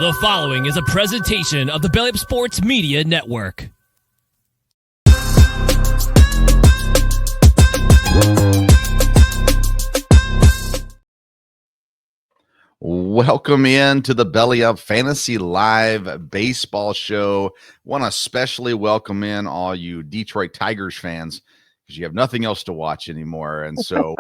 The following is a presentation of the Belly Up Sports Media Network. Welcome in to the Belly Up Fantasy Live Baseball Show. Want to especially welcome in all you Detroit Tigers fans because you have nothing else to watch anymore. And so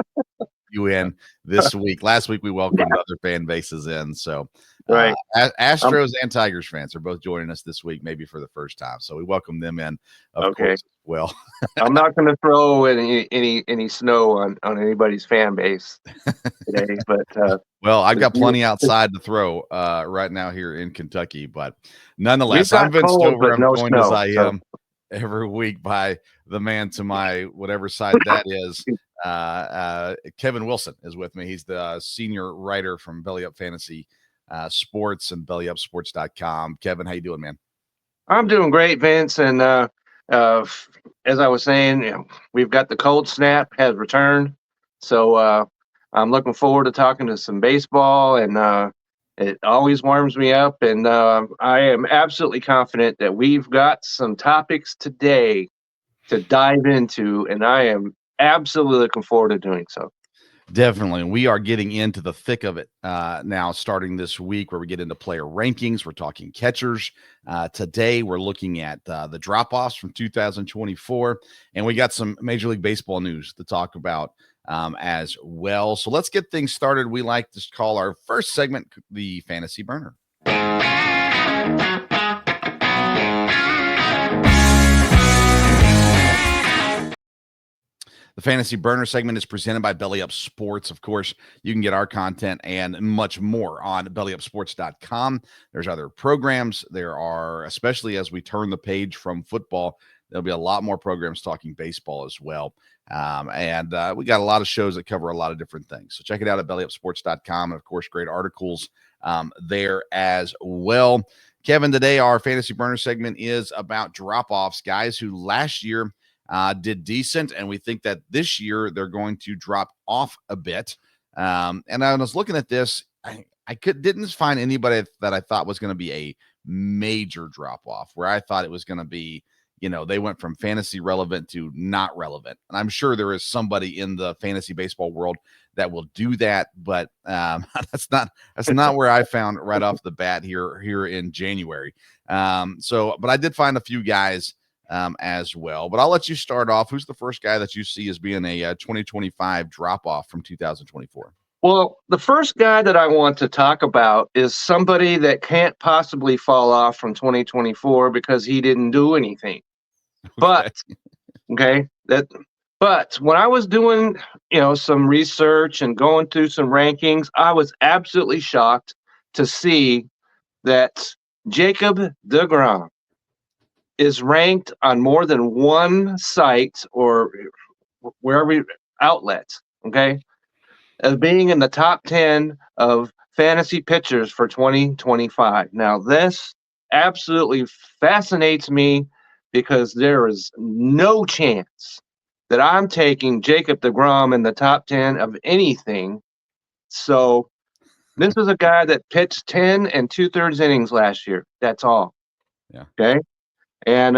you in this week. Last week we welcomed other fan bases in. So right. Astros and Tigers fans are both joining us this week, maybe for the first time. So we welcome them in, of course, as well. I'm not going to throw any snow on anybody's fan base today, but well, I've got plenty outside to throw right now here in Kentucky, but nonetheless, I'm Vince Stover. I'm joined as I am every week by the man to my whatever side that is. Kevin Wilson is with me. He's the senior writer from Belly Up Fantasy Sports and BellyUpSports.com. Kevin, how you doing, man? I'm doing great, Vince. And as I was saying, we've got the cold snap has returned. So I'm looking forward to talking to some baseball, and it always warms me up. And I am absolutely confident that we've got some topics today to dive into, and I am absolutely looking forward to doing so. Definitely. We are getting into the thick of it now, starting this week, where we get into player rankings. We're talking catchers. Today, we're looking at the drop-offs from 2024, and we got some Major League Baseball news to talk about as well. So let's get things started. We like to call our first segment the Fantasy Burner. The Fantasy Burner segment is presented by Belly Up Sports. Of course, you can get our content and much more on BellyUpSports.com. There's other programs. There are, especially as we turn the page from football, there'll be a lot more programs talking baseball as well. And we got a lot of shows that cover a lot of different things. So check it out at BellyUpSports.com. And, of course, great articles there as well. Kevin, today our Fantasy Burner segment is about drop-offs, guys who last year did decent, and we think that this year they're going to drop off a bit. And I was looking at this, I didn't find anybody that I thought was going to be a major drop off, where I thought it was going to be, they went from fantasy relevant to not relevant. And I'm sure there is somebody in the fantasy baseball world that will do that, but that's not where I found right off the bat here in January. But I did find a few guys as well. But I'll let you start off. Who's the first guy that you see as being a 2025 drop-off from 2024? Well, the first guy that I want to talk about is somebody that can't possibly fall off from 2024 because he didn't do anything. But when I was doing, some research and going through some rankings, I was absolutely shocked to see that Jacob deGrom is ranked on more than one site or wherever outlet, as being in the top 10 of fantasy pitchers for 2025. Now, this absolutely fascinates me because there is no chance that I'm taking Jacob deGrom in the top 10 of anything. So this is a guy that pitched 10 and 2/3 innings last year. That's all. Yeah. Okay. And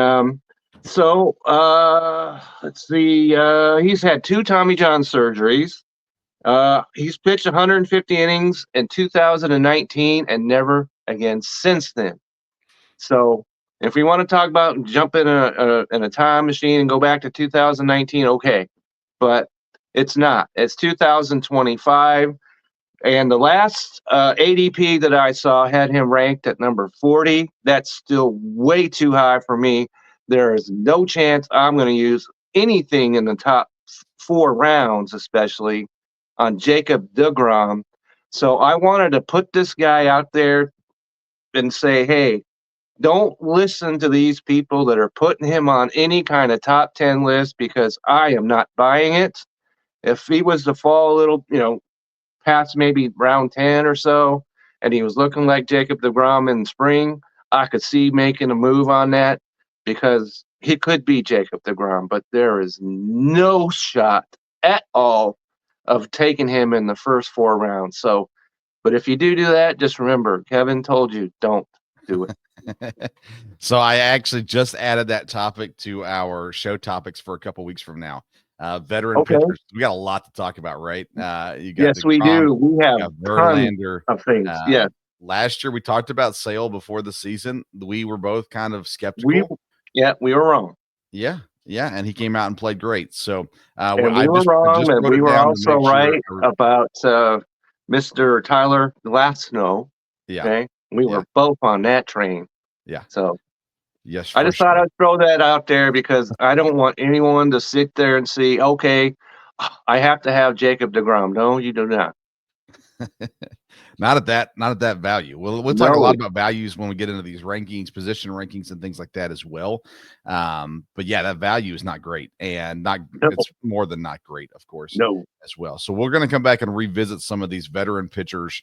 let's see. He's had 2 Tommy John surgeries. He's pitched 150 innings in 2019 and never again since then. So if we want to talk about jump in a time machine and go back to 2019, okay, but it's not. It's 2025. And the last ADP that I saw had him ranked at number 40. That's still way too high for me. There is no chance I'm going to use anything in the top 4 rounds, especially on Jacob deGrom. So I wanted to put this guy out there and say, hey, don't listen to these people that are putting him on any kind of top 10 list because I am not buying it. If he was to fall a little, past maybe round 10 or so, and he was looking like Jacob deGrom in spring, I could see making a move on that because he could be Jacob deGrom, but there is no shot at all of taking him in the first 4 rounds. So But if you do that, just remember, Kevin told you don't do it. So I actually just added that topic to our show topics for a couple weeks from now. Veteran Okay. pitchers. We got a lot to talk about, right? You got Yes, we deGrom, do. We you have got tons Verlander. of things. Yes. Last year we talked about Sale before the season. We were both kind of We skeptical. were wrong. Yeah, and he came out and played great. So And I we were just wrong, and wrote we it were down to also make sure. right about Mr. Tyler Glasnow. Yeah, Okay. We yeah, were both on that train. yeah. So Yes, I for just thought sure. I'd throw that out there because I don't want anyone to sit there and see, okay, I have to have Jacob deGrom. No, you do not. Not at that value. We'll talk a No. lot about values when we get into these rankings, position rankings, and things like that as well. But yeah, that value is not great, and No. it's more than not great, of course, No. as well. So we're going to come back and revisit some of these veteran pitchers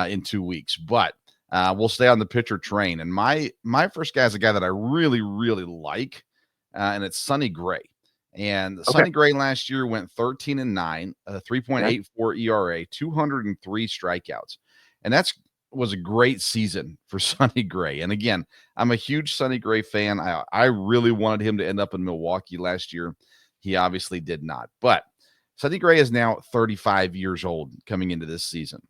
in 2 weeks, but we'll stay on the pitcher train. And my first guy is a guy that I really, really like, and it's Sonny Gray. And Sonny Gray last year went 13-9, 3.84 ERA, 203 strikeouts. And was a great season for Sonny Gray. And again, I'm a huge Sonny Gray fan. I really wanted him to end up in Milwaukee last year. He obviously did not. But Sonny Gray is now 35 years old coming into this season.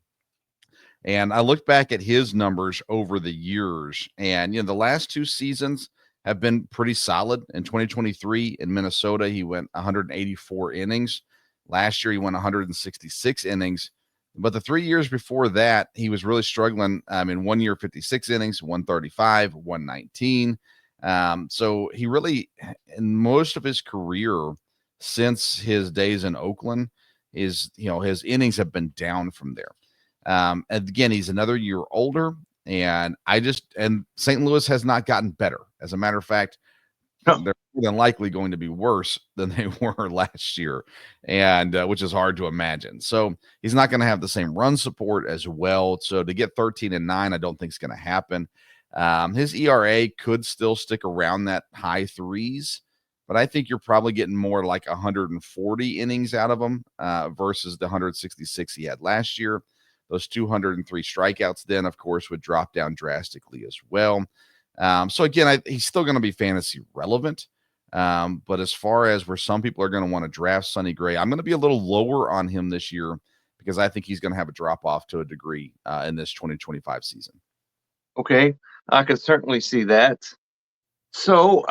And I looked back at his numbers over the years, and the last 2 seasons have been pretty solid. In 2023 in Minnesota, he went 184 innings. Last year, he went 166 innings. But the 3 years before that, he was really struggling. In 1 year, 56 innings, 135, 119. So he really, in most of his career since his days in Oakland, his innings have been down from there. Again, he's another year older, and St. Louis has not gotten better. As a matter of fact, they're more than likely going to be worse than they were last year, and which is hard to imagine. So he's not going to have the same run support as well. So to get 13-9, I don't think is going to happen. His ERA could still stick around that high threes, but I think you're probably getting more like 140 innings out of him versus the 166 he had last year. Those 203 strikeouts then, of course, would drop down drastically as well. So again, he's still going to be fantasy relevant. But as far as where some people are going to want to draft Sonny Gray, I'm going to be a little lower on him this year because I think he's going to have a drop off to a degree in this 2025 season. Okay, I can certainly see that. So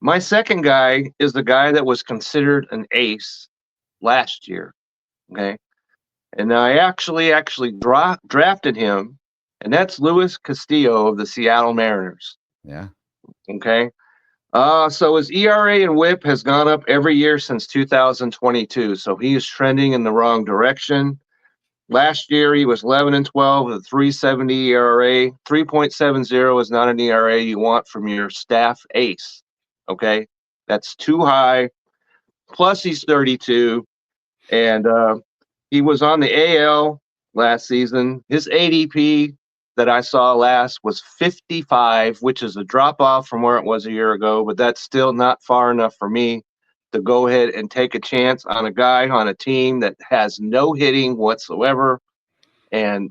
my second guy is the guy that was considered an ace last year. Okay. And I actually drafted him, and that's Luis Castillo of the Seattle Mariners. Yeah. Okay. So his ERA and WHIP has gone up every year since 2022. So he is trending in the wrong direction. Last year he was 11-12 with a 3.70 ERA. 3.70 is not an ERA you want from your staff ace. Okay, that's too high. Plus he's 32, and he was on the AL last season. His ADP that I saw last was 55, which is a drop off from where it was a year ago, but that's still not far enough for me to go ahead and take a chance on a guy on a team that has no hitting whatsoever. And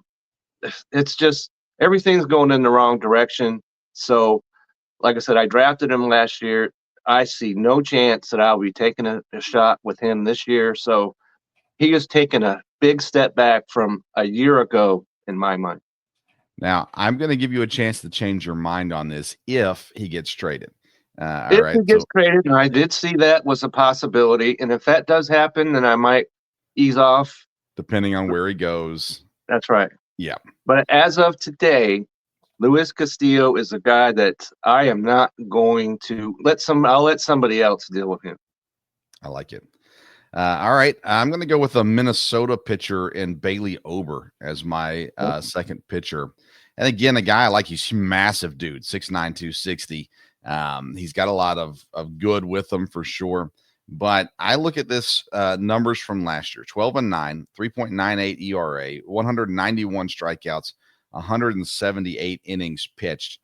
it's just everything's going in the wrong direction. So, like I said, I drafted him last year. I see no chance that I'll be taking a shot with him this year. So he has taken a big step back from a year ago in my mind. Now, I'm going to give you a chance to change your mind on this if he gets traded. If he gets traded, and I did see that was a possibility. And if that does happen, then I might ease off. Depending on where he goes. That's right. Yeah. But as of today, Luis Castillo is a guy that I am not going to I'll let somebody else deal with him. I like it. All right. I'm going to go with a Minnesota pitcher in Bailey Ober as my second pitcher. And again, a guy I like, he's a massive dude, 6'9", 260. He's got a lot of good with him for sure. But I look at this numbers from last year, 12-9, 3.98 ERA, 191 strikeouts, 178 innings pitched.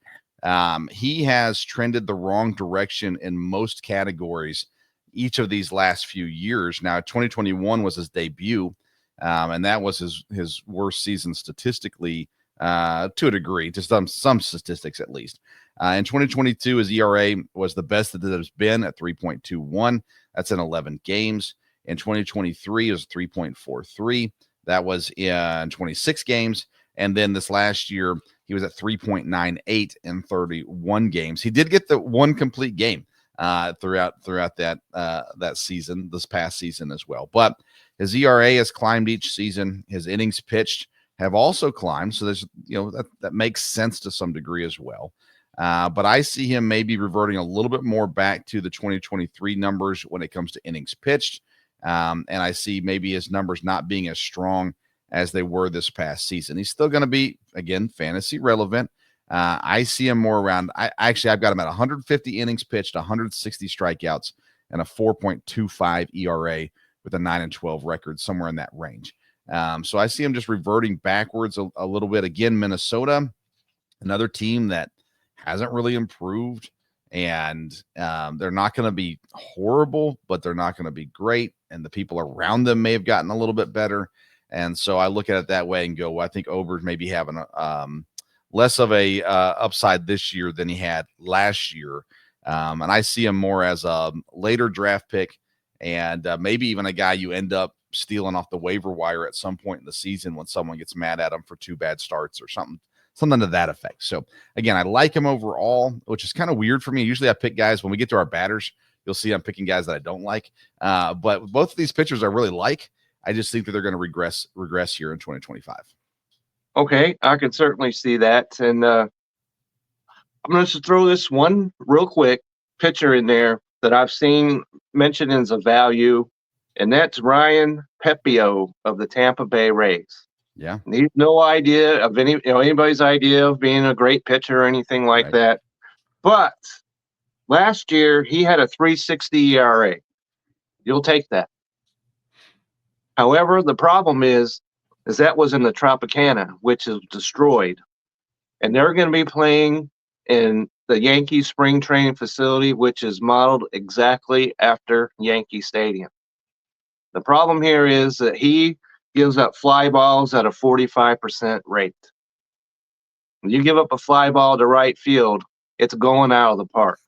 He has trended the wrong direction in most categories each of these last few years. Now, 2021 was his debut. And that was his worst season statistically, to a degree, to some statistics at least. In 2022, his ERA was the best that it has been at 3.21. That's in 11 games. In 2023, it was 3.43. That was in 26 games. And then this last year, he was at 3.98 in 31 games. He did get the one complete game throughout that season, this past season as well. But his ERA has climbed each season. His innings pitched have also climbed. So there's, that makes sense to some degree as well. But I see him maybe reverting a little bit more back to the 2023 numbers when it comes to innings pitched. And I see maybe his numbers not being as strong as they were this past season. He's still going to be, again, fantasy relevant. I see him more around. I've got him at 150 innings pitched, 160 strikeouts, and a 4.25 ERA with a 9-12 record, somewhere in that range. So I see him just reverting backwards a little bit. Again, Minnesota, another team that hasn't really improved, and they're not going to be horrible, but they're not going to be great. And the people around them may have gotten a little bit better. And so I look at it that way and go, well, I think Ober's maybe having less of a upside this year than he had last year. And I see him more as a later draft pick, and maybe even a guy you end up stealing off the waiver wire at some point in the season when someone gets mad at him for 2 bad starts or something to that effect. So again, I like him overall, which is kind of weird for me. Usually I pick guys when we get to our batters, you'll see I'm picking guys that I don't like. But both of these pitchers I really like. I just think that they're going to regress here in 2025. Okay, I can certainly see that. And I'm going to throw this one real quick pitcher in there that I've seen mentioned as a value, and that's Ryan Pepiot of the Tampa Bay Rays. Yeah. He's no idea of anybody's idea of being a great pitcher or anything like that. But last year he had a 3.60 ERA. You'll take that. However, the problem is that was in the Tropicana, which is destroyed. And they're going to be playing in the Yankee spring training facility, which is modeled exactly after Yankee Stadium. The problem here is that he gives up fly balls at a 45% rate. When you give up a fly ball to right field, it's going out of the park.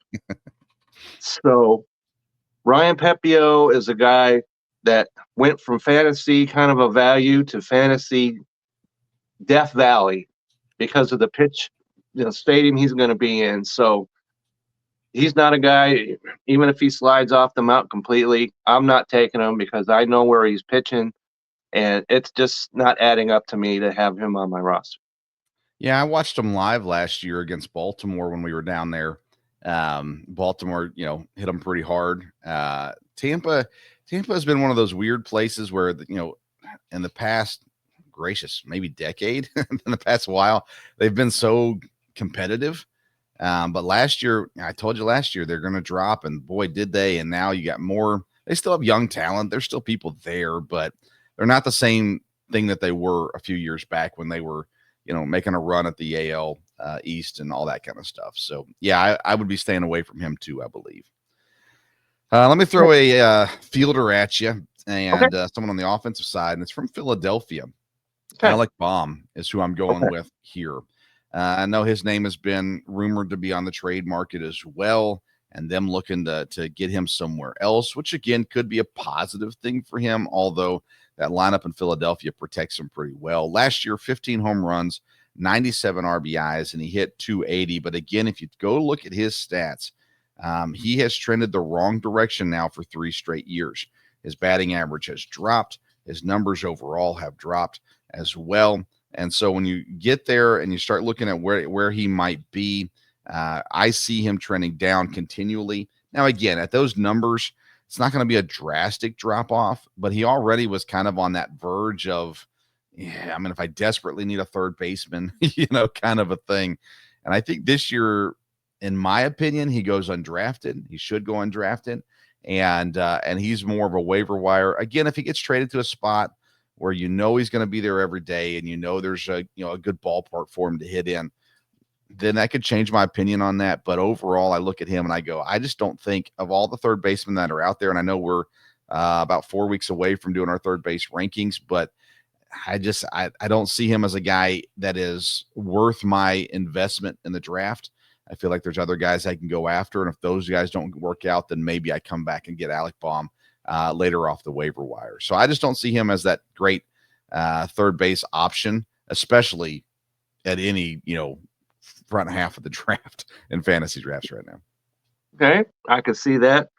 So Ryan Pepiot is a guy that went from fantasy kind of a value to fantasy Death Valley because of the pitch, stadium he's going to be in. So he's not a guy, even if he slides off the mountain completely, I'm not taking him because I know where he's pitching, and it's just not adding up to me to have him on my roster. Yeah, I watched him live last year against Baltimore when we were down there. Baltimore, hit him pretty hard. Tampa has been one of those weird places where, in the past, maybe decade, in the past while, they've been so competitive. But last year, I told you they're going to drop, and boy, did they. And now you got more. They still have young talent. There's still people there, but they're not the same thing that they were a few years back when they were, making a run at the AL East and all that kind of stuff. So, yeah, I would be staying away from him too, I believe. Let me throw a fielder at you, and someone on the offensive side, and it's from Philadelphia. Okay. Alec Baum is who I'm going with here. I know his name has been rumored to be on the trade market as well, and them looking to get him somewhere else, which, again, could be a positive thing for him, although that lineup in Philadelphia protects him pretty well. Last year, 15 home runs, 97 RBIs, and he hit 280. But, again, if you go look at his stats, he has trended the wrong direction now for 3 straight years. His batting average has dropped. His numbers overall have dropped as well. And so when you get there and you start looking at where he might be, I see him trending down continually. Now, again, at those numbers, it's not going to be a drastic drop off, but he already was kind of on that verge of, if I desperately need a third baseman, kind of a thing. And I think this year, in my opinion, he goes undrafted. He should go undrafted. And he's more of a waiver wire. Again, if he gets traded to a spot where he's going to be there every day and there's a good ballpark for him to hit in, then that could change my opinion on that. But overall, I look at him and I go, I just don't think of all the third basemen that are out there, and I know we're about 4 weeks away from doing our third base rankings, but I don't see him as a guy that is worth my investment in the draft. I feel like there's other guys I can go after, and if those guys don't work out, then maybe I come back and get Alec Baum later off the waiver wire. So I just don't see him as that great third base option, especially at any front half of the draft in fantasy drafts right now. Okay, I can see that.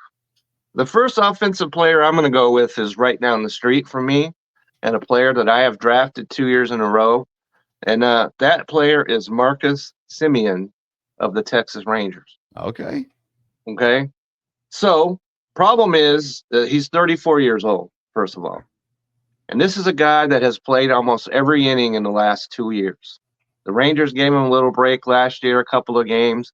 The first offensive player I'm going to go with is right down the street from me, and a player that I have drafted 2 years in a row. And that player is Marcus Semien of the Texas Rangers. Okay. Okay. So, problem is that he's 34 years old, first of all. And this is a guy that has played almost every inning in the last 2 years. The Rangers gave him a little break last year, a couple of games,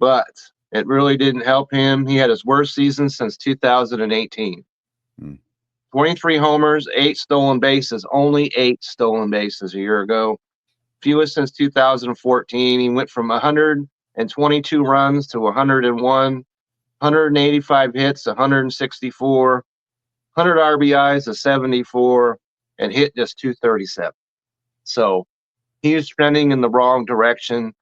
but it really didn't help him. He had his worst season since 2018. 23 homers, 8 stolen bases, only 8 stolen bases a year ago. Fewest since 2014. He went from 122 runs to 101, 185 hits, 164, 100 RBIs to 74, and hit just 237. So he is trending in the wrong direction.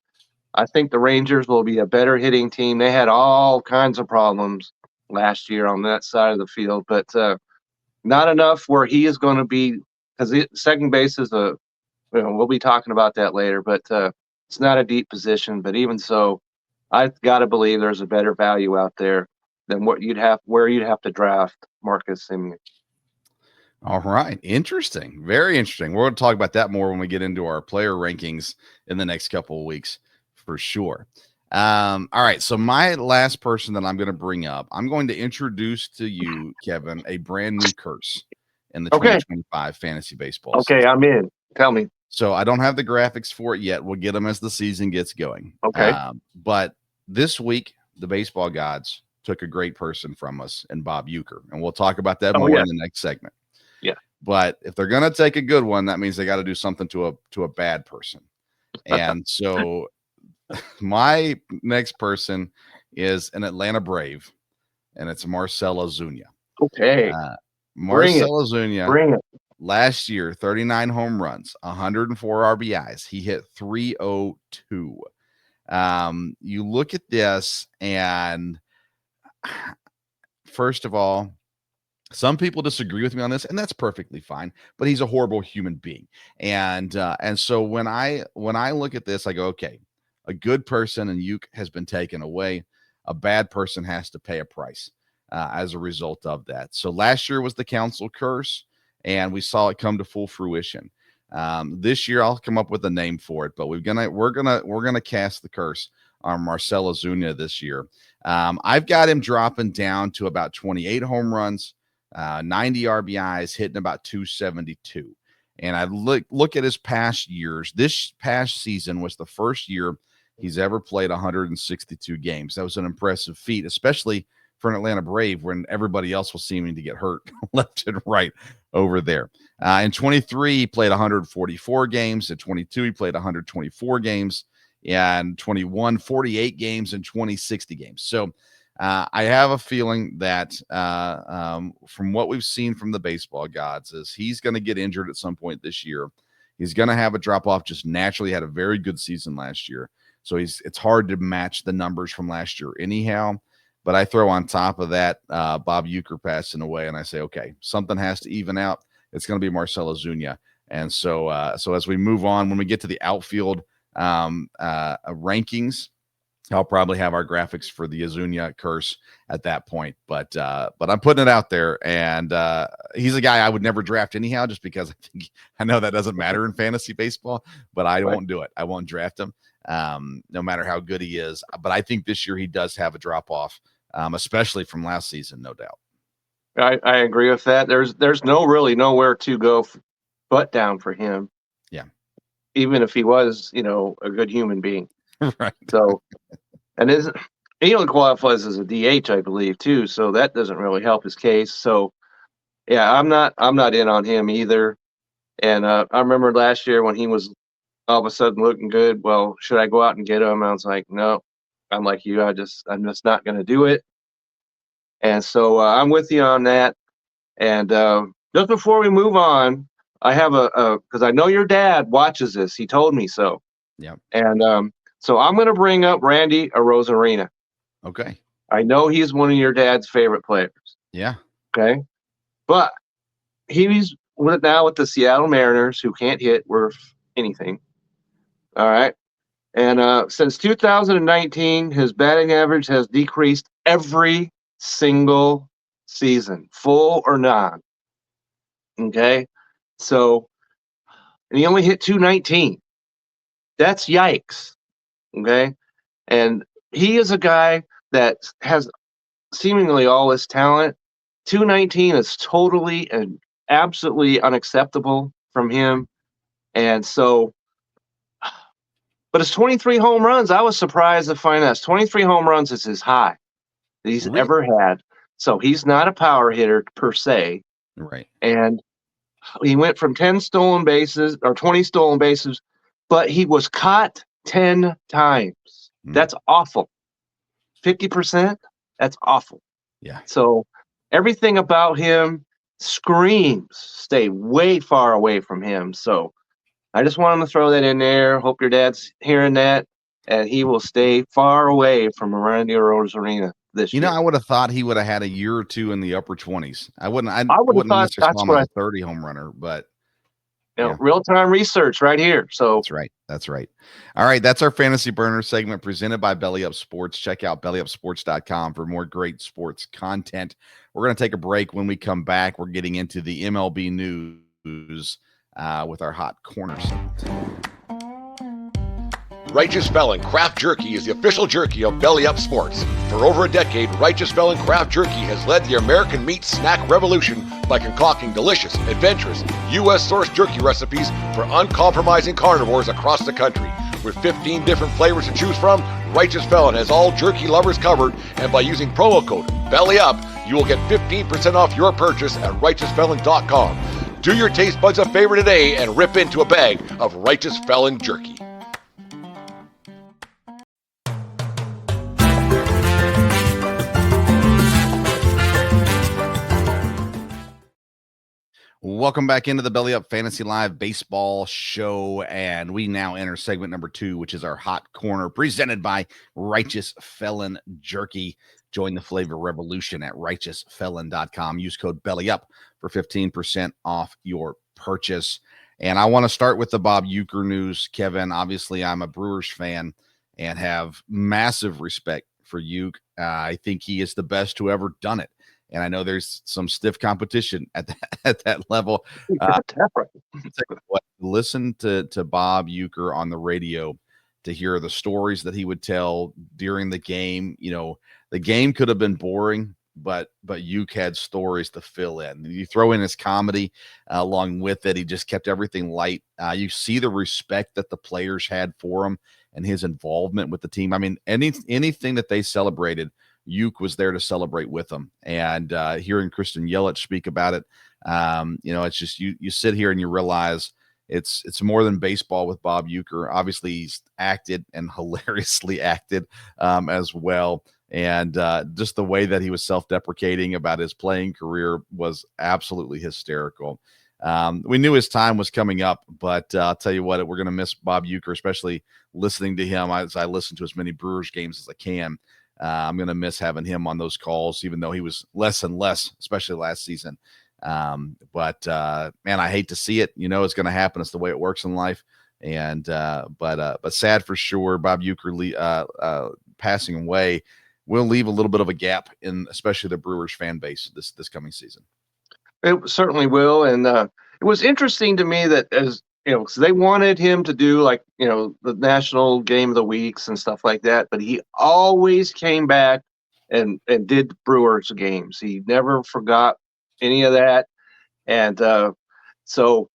I think the Rangers will be a better hitting team. They had all kinds of problems last year on that side of the field, but not enough where he is going to be, because second base is we'll be talking about that later, but it's not a deep position. But even so, I've got to believe there's a better value out there than where you'd have to draft Marcus Semien. All right. Interesting. Very interesting. We're going to talk about that more when we get into our player rankings in the next couple of weeks for sure. All right. So my last person that I'm going to bring up, I'm going to introduce to you, Kevin, a brand new curse in the 2025 fantasy baseball season. I'm in. Tell me. So I don't have the graphics for it yet. We'll get them as the season gets going. Okay. But this week, the baseball gods took a great person from us in Bob Uecker, and we'll talk about that more in the next segment. Yeah. But if they're going to take a good one, that means they got to do something to a bad person. And so my next person is an Atlanta Brave, and it's Marcell Ozuna. Okay. Marcell Ozuna. Bring it. Last year, 39 home runs, 104 RBIs. He hit 302. You look at this, and first of all, some people disagree with me on this, and that's perfectly fine. But he's a horrible human being, and so when I look at this, I go, okay, a good person and Uke has been taken away. A bad person has to pay a price as a result of that. So last year was the council curse, and we saw it come to full fruition. This year, I'll come up with a name for it, but we're gonna cast the curse on Marcell Ozuna this year. I've got him dropping down to about 28 home runs, 90 RBIs, hitting about 272. And I look at his past years. This past season was the first year he's ever played 162 games. That was an impressive feat, especially for an Atlanta Brave when everybody else was seeming to get hurt left and right over there. In 23, he played 144 games. In 22, he played 124 games. And 21, 48 games, and 20, 60 games. So I have a feeling that from what we've seen from the baseball gods is he's going to get injured at some point this year. He's going to have a drop off just naturally. Had a very good season last year. So it's hard to match the numbers from last year anyhow. But I throw on top of that Bob Uecker passing away, and I say, okay, something has to even out. It's going to be Marcell Ozuna. And so as we move on, when we get to the outfield rankings, I'll probably have our graphics for the Ozuna curse at that point. But I'm putting it out there, and he's a guy I would never draft anyhow, just because I know that doesn't matter in fantasy baseball. But I won't do it. I won't draft him, no matter how good he is. But I think this year he does have a drop off. Especially from last season, no doubt. I agree with that. There's nowhere to go but down for him. Yeah. Even if he was, a good human being. Right. So, and he only qualifies as a DH, I believe, too. So that doesn't really help his case. So, yeah, I'm not in on him either. And I remember last year when he was all of a sudden looking good. Well, should I go out and get him? I was like, no. I'm like you. I'm just not going to do it. And so I'm with you on that. And just before we move on, I have because I know your dad watches this. He told me so. Yeah. And so I'm going to bring up Randy Arozarena. Okay. I know he's one of your dad's favorite players. Yeah. Okay. But he's now with the Seattle Mariners, who can't hit worth anything. All right. And since 2019, his batting average has decreased every single season, full or non. Okay. So, and he only hit 219. That's yikes. Okay. And he is a guy that has seemingly all this talent. 219 is totally and absolutely unacceptable from him. And so, but it's 23 home runs. I was surprised to find out 23 home runs is his high that he's Really? ever had. So he's not a power hitter per se. Right. And he went from 10 stolen bases or 20 stolen bases, but he was caught 10 times. That's awful. 50%? That's awful. Yeah. So everything about him screams stay way far away from him. So I just want him to throw that in there. Hope your dad's hearing that, and he will stay far away from Randy Arozarena this year. I would have thought he would have had a year or two in the upper 20s. I wouldn't I would have thought necessarily that's call him what as a 30 home runner, but real-time research right here. So That's right. All right. That's our Fantasy Burner segment presented by Belly Up Sports. Check out bellyupsports.com for more great sports content. We're going to take a break. When we come back, we're getting into the MLB news with our hot corners. Righteous Felon Craft Jerky is the official jerky of Belly Up Sports. For over a decade, Righteous Felon Craft Jerky has led the American meat snack revolution by concocting delicious, adventurous, U.S.-sourced jerky recipes for uncompromising carnivores across the country. With 15 different flavors to choose from, Righteous Felon has all jerky lovers covered, and by using promo code BELLYUP, you will get 15% off your purchase at righteousfelon.com. Do your taste buds a favor today and rip into a bag of Righteous Felon jerky. Welcome back into the Belly Up Fantasy Live Baseball Show, and we now enter segment number 2, which is our hot corner, presented by Righteous Felon Jerky. Join the flavor revolution at righteousfelon.com. Use code BELLYUP for 15% off your purchase. And I want to start with the Bob Uecker news, Kevin. Obviously, I'm a Brewers fan and have massive respect for Uecker. I think he is the best who ever done it. And I know there's some stiff competition at that level. Listen to Bob Uecker on the radio to hear the stories that he would tell during the game. The game could have been boring, but Uecker had stories to fill in. You throw in his comedy along with it. He just kept everything light. You see the respect that the players had for him and his involvement with the team. I mean, anything that they celebrated, Uecker was there to celebrate with them. And hearing Kristen Yelich speak about it, it's just you sit here and you realize it's more than baseball with Bob Uecker. Obviously, he's acted and hilariously acted as well. And just the way that he was self-deprecating about his playing career was absolutely hysterical. We knew his time was coming up, but I'll tell you what, we're going to miss Bob Uecker, especially listening to him as I listen to as many Brewers games as I can. I'm going to miss having him on those calls, even though he was less and less, especially last season. But man, I hate to see it. It's going to happen. It's the way it works in life. And but sad for sure. Bob Uecker passing away will leave a little bit of a gap in especially the Brewers fan base this coming season. It certainly will. And it was interesting to me that because they wanted him to do the national game of the weeks and stuff like that, but he always came back and did Brewers games. He never forgot any of that. And so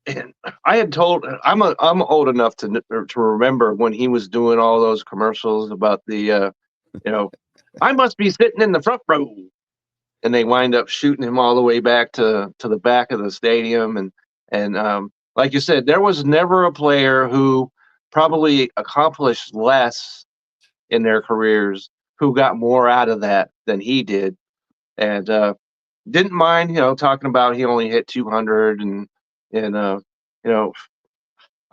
and I had told I'm old enough to remember when he was doing all those commercials about the I must be sitting in the front row, and they wind up shooting him all the way back to the back of the stadium. And like you said, there was never a player who probably accomplished less in their careers who got more out of that than he did. And didn't mind, talking about he only hit 200 and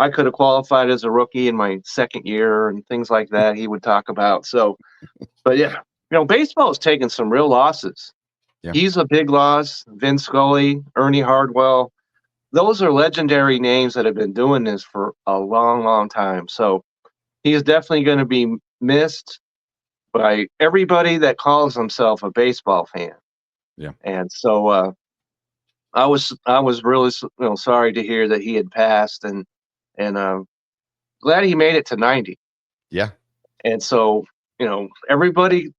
I could have qualified as a rookie in my second year and things like that. He would talk about. So, but yeah, baseball has taken some real losses. Yeah. He's a big loss. Vin Scully, Ernie Hardwell. Those are legendary names that have been doing this for a long, long time. So he is definitely going to be missed by everybody that calls himself a baseball fan. Yeah. And so I was really sorry to hear that he had passed, and glad he made it to 90. Yeah. And so everybody,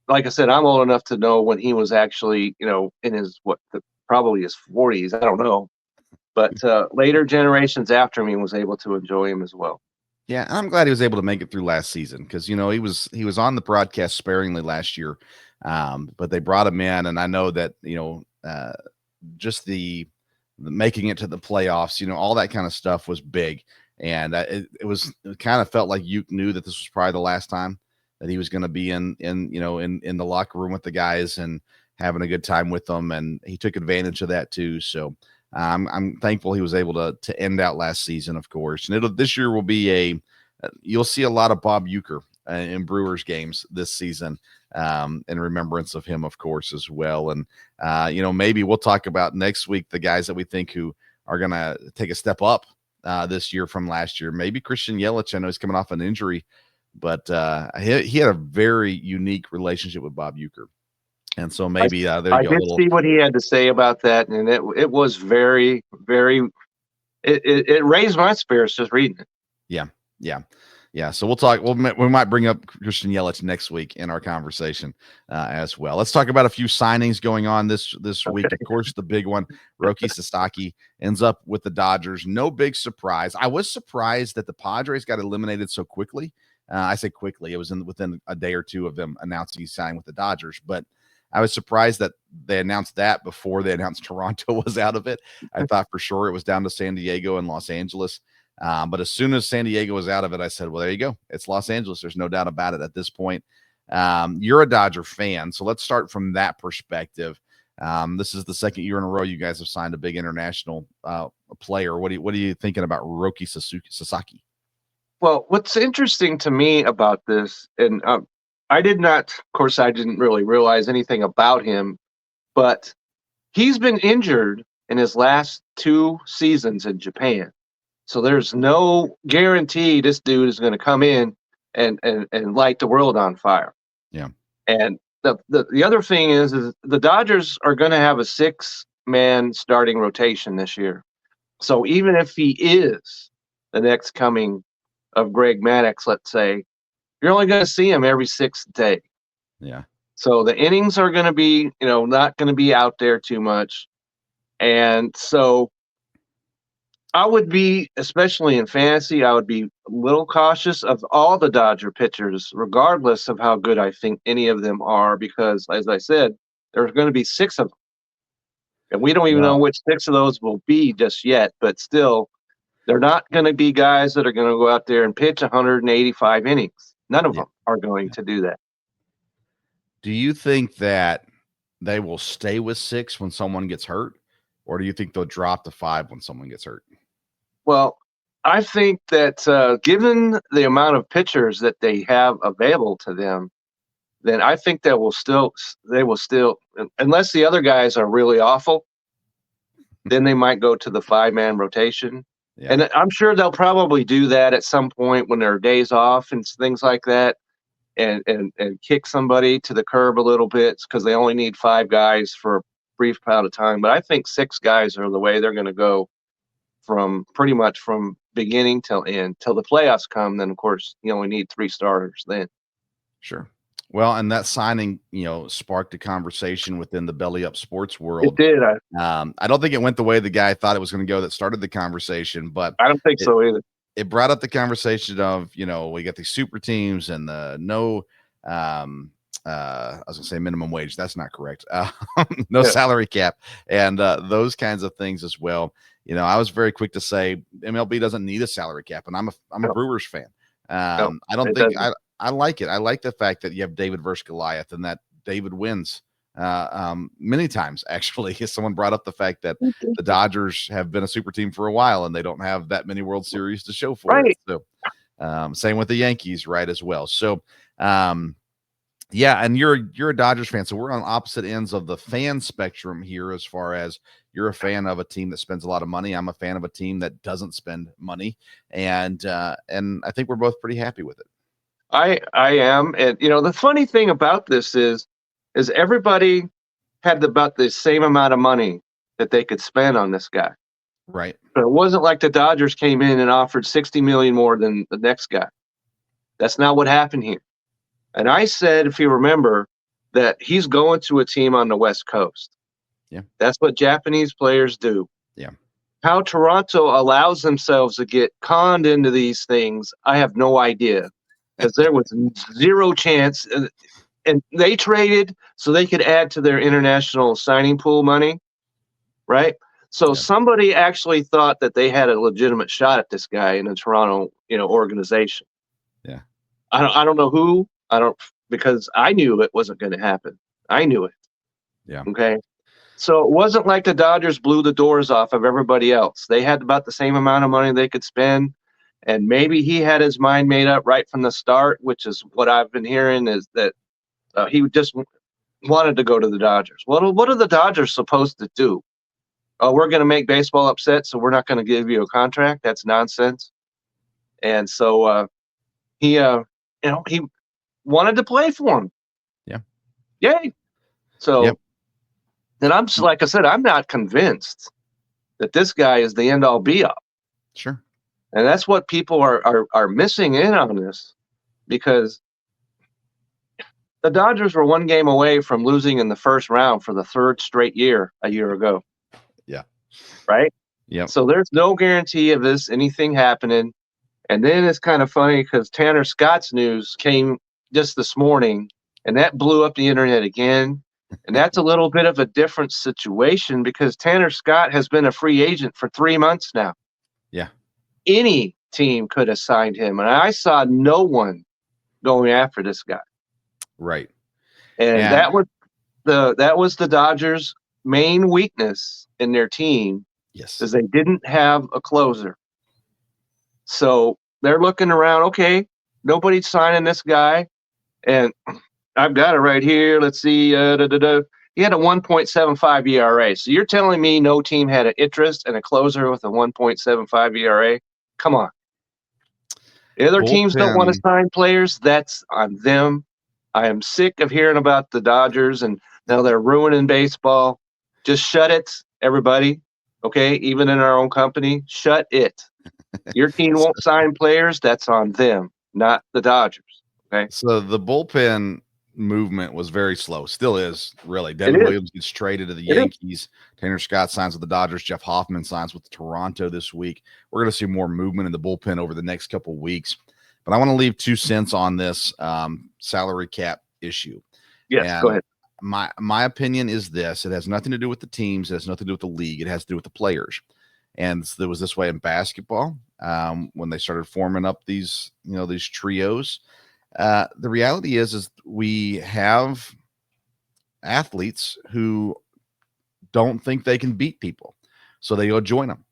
like I said, I'm old enough to know when he was actually in his probably his 40s. I don't know, but later generations after me was able to enjoy him as well. Yeah, and I'm glad he was able to make it through last season because he was on the broadcast sparingly last year, but they brought him in, and I know that just the making it to the playoffs, all that kind of stuff was big, and it kind of felt like you knew that this was probably the last time that he was going to be in the locker room with the guys and having a good time with them, and he took advantage of that too. So. I'm thankful he was able to end out last season, of course. And this year will be you'll see a lot of Bob Uecker in Brewers games this season, in remembrance of him, of course, as well. And, maybe we'll talk about next week the guys that we think who are going to take a step up this year from last year. Maybe Christian Yelich. I know he's coming off an injury, but he had a very unique relationship with Bob Uecker. And so maybe there you go. I did see what he had to say about that, and it was very, very. It raised my spirits just reading it. Yeah. So we'll talk. We might bring up Christian Yelich next week in our conversation as well. Let's talk about a few signings going on this week. Of course, the big one, Roki Sasaki ends up with the Dodgers. No big surprise. I was surprised that the Padres got eliminated so quickly. I say quickly. It was within a day or two of them announcing he's signing with the Dodgers, but. I was surprised that they announced that before they announced Toronto was out of it. I thought for sure it was down to San Diego and Los Angeles. But as soon as San Diego was out of it, I said, well, there you go. It's Los Angeles. There's no doubt about it at this point. You're a Dodger fan, so let's start from that perspective. This is the second year in a row you guys have signed a big international player. What are you thinking about Roki Sasaki? Well, what's interesting to me about this, and I didn't really realize anything about him, but he's been injured in his last 2 seasons in Japan. So there's no guarantee this dude is going to come in and light the world on fire. Yeah. And the other thing is the Dodgers are going to have a 6-man starting rotation this year. So even if he is the next coming of Greg Maddux, let's say, you're only going to see him every 6th day. Yeah. So the innings are going to be, not going to be out there too much. And so I would be, especially in fantasy, I would be a little cautious of all the Dodger pitchers, regardless of how good I think any of them are, because as I said, there's going to be 6 of them. And we don't even know which 6 of those will be just yet, but still, they're not going to be guys that are going to go out there and pitch 185 innings. None of them are going to do that. Do you think that they will stay with 6 when someone gets hurt, or do you think they'll drop to 5 when someone gets hurt? Well, I think that given the amount of pitchers that they have available to them, then I think they will still, unless the other guys are really awful, then they might go to the 5-man rotation. Yeah. And I'm sure they'll probably do that at some point when there are days off and things like that, and kick somebody to the curb a little bit because they only need 5 guys for a brief amount of time. But I think 6 guys are the way they're going to go from pretty much from beginning till end. Till the playoffs come, then, of course, you only need 3 starters then. Sure. Well, and that signing, sparked a conversation within the Belly Up sports world. It did. I don't think it went the way the guy thought it was going to go that started the convection, but I don't think so either. It brought up the conversation of, we got these super teams and the I was going to say minimum wage. That's not correct. Salary cap and those kinds of things as well. I was very quick to say MLB doesn't need a salary cap, and I'm a Brewers fan. I don't think I like it. I like the fact that you have David versus Goliath and that David wins many times, actually. Someone brought up the fact that the Dodgers have been a super team for a while and they don't have that many World Series to show for it. So same with the Yankees, right, as well. So yeah, and you're a Dodgers fan, so we're on opposite ends of the fan spectrum here. As far as you're a fan of a team that spends a lot of money, I'm a fan of a team that doesn't spend money, and I think we're both pretty happy with it. I am, and the funny thing about this is everybody had about the same amount of money that they could spend on this guy. Right. But it wasn't like the Dodgers came in and offered $60 million more than the next guy. That's not what happened here. And I said, if you remember, that he's going to a team on the West Coast. Yeah. That's what Japanese players do. Yeah. How Toronto allows themselves to get conned into these things, I have no idea. Because there was zero chance. And they traded so they could add to their international signing pool money, right? So somebody actually thought that they had a legitimate shot at this guy in the Toronto, organization. Yeah. I don't know who. Because I knew it wasn't going to happen. I knew it. Yeah. Okay. So it wasn't like the Dodgers blew the doors off of everybody else. They had about the same amount of money they could spend. And maybe he had his mind made up right from the start, which is what I've been hearing, is that he just wanted to go to the Dodgers. What are the Dodgers supposed to do? Oh, we're going to make baseball upset, so we're not going to give you a contract? That's nonsense. And so he wanted to play for him. Yeah. Yay. So, and I'm just, like I said, I'm not convinced that this guy is the end all be all. Sure. And that's what people are missing in on this, because the Dodgers were one game away from losing in the first round for the third straight year a year ago. Yeah. Right? Yeah. So there's no guarantee of anything happening. And then it's kind of funny because Tanner Scott's news came just this morning, and that blew up the internet again. And that's a little bit of a different situation because Tanner Scott has been a free agent for 3 months now. Yeah. Any team could have signed him, and I saw no one going after this guy. Right. And that was the Dodgers' main weakness in their team. Yes. Is they didn't have a closer. So they're looking around, okay, nobody's signing this guy. And I've got it right here. Let's see. He had a 1.75 ERA. So you're telling me no team had an interest in a closer with a 1.75 ERA? Come on. The other teams don't want to sign players. That's on them. I am sick of hearing about the Dodgers, and now they're ruining baseball. Just shut it, everybody. Okay, even in our own company, shut it. Your team won't sign players. That's on them, not the Dodgers. Okay. So the bullpen movement was very slow. Still is, really. Devin Williams gets traded to the Yankees. Tanner Scott signs with the Dodgers. Jeff Hoffman signs with Toronto this week. We're going to see more movement in the bullpen over the next couple of weeks. But I want to leave 2 cents on this salary cap issue. Yes, go ahead. My opinion is this. It has nothing to do with the teams. It has nothing to do with the league. It has to do with the players. And it was this way in basketball when they started forming up these trios. The reality is we have athletes who don't think they can beat people, so they go join them.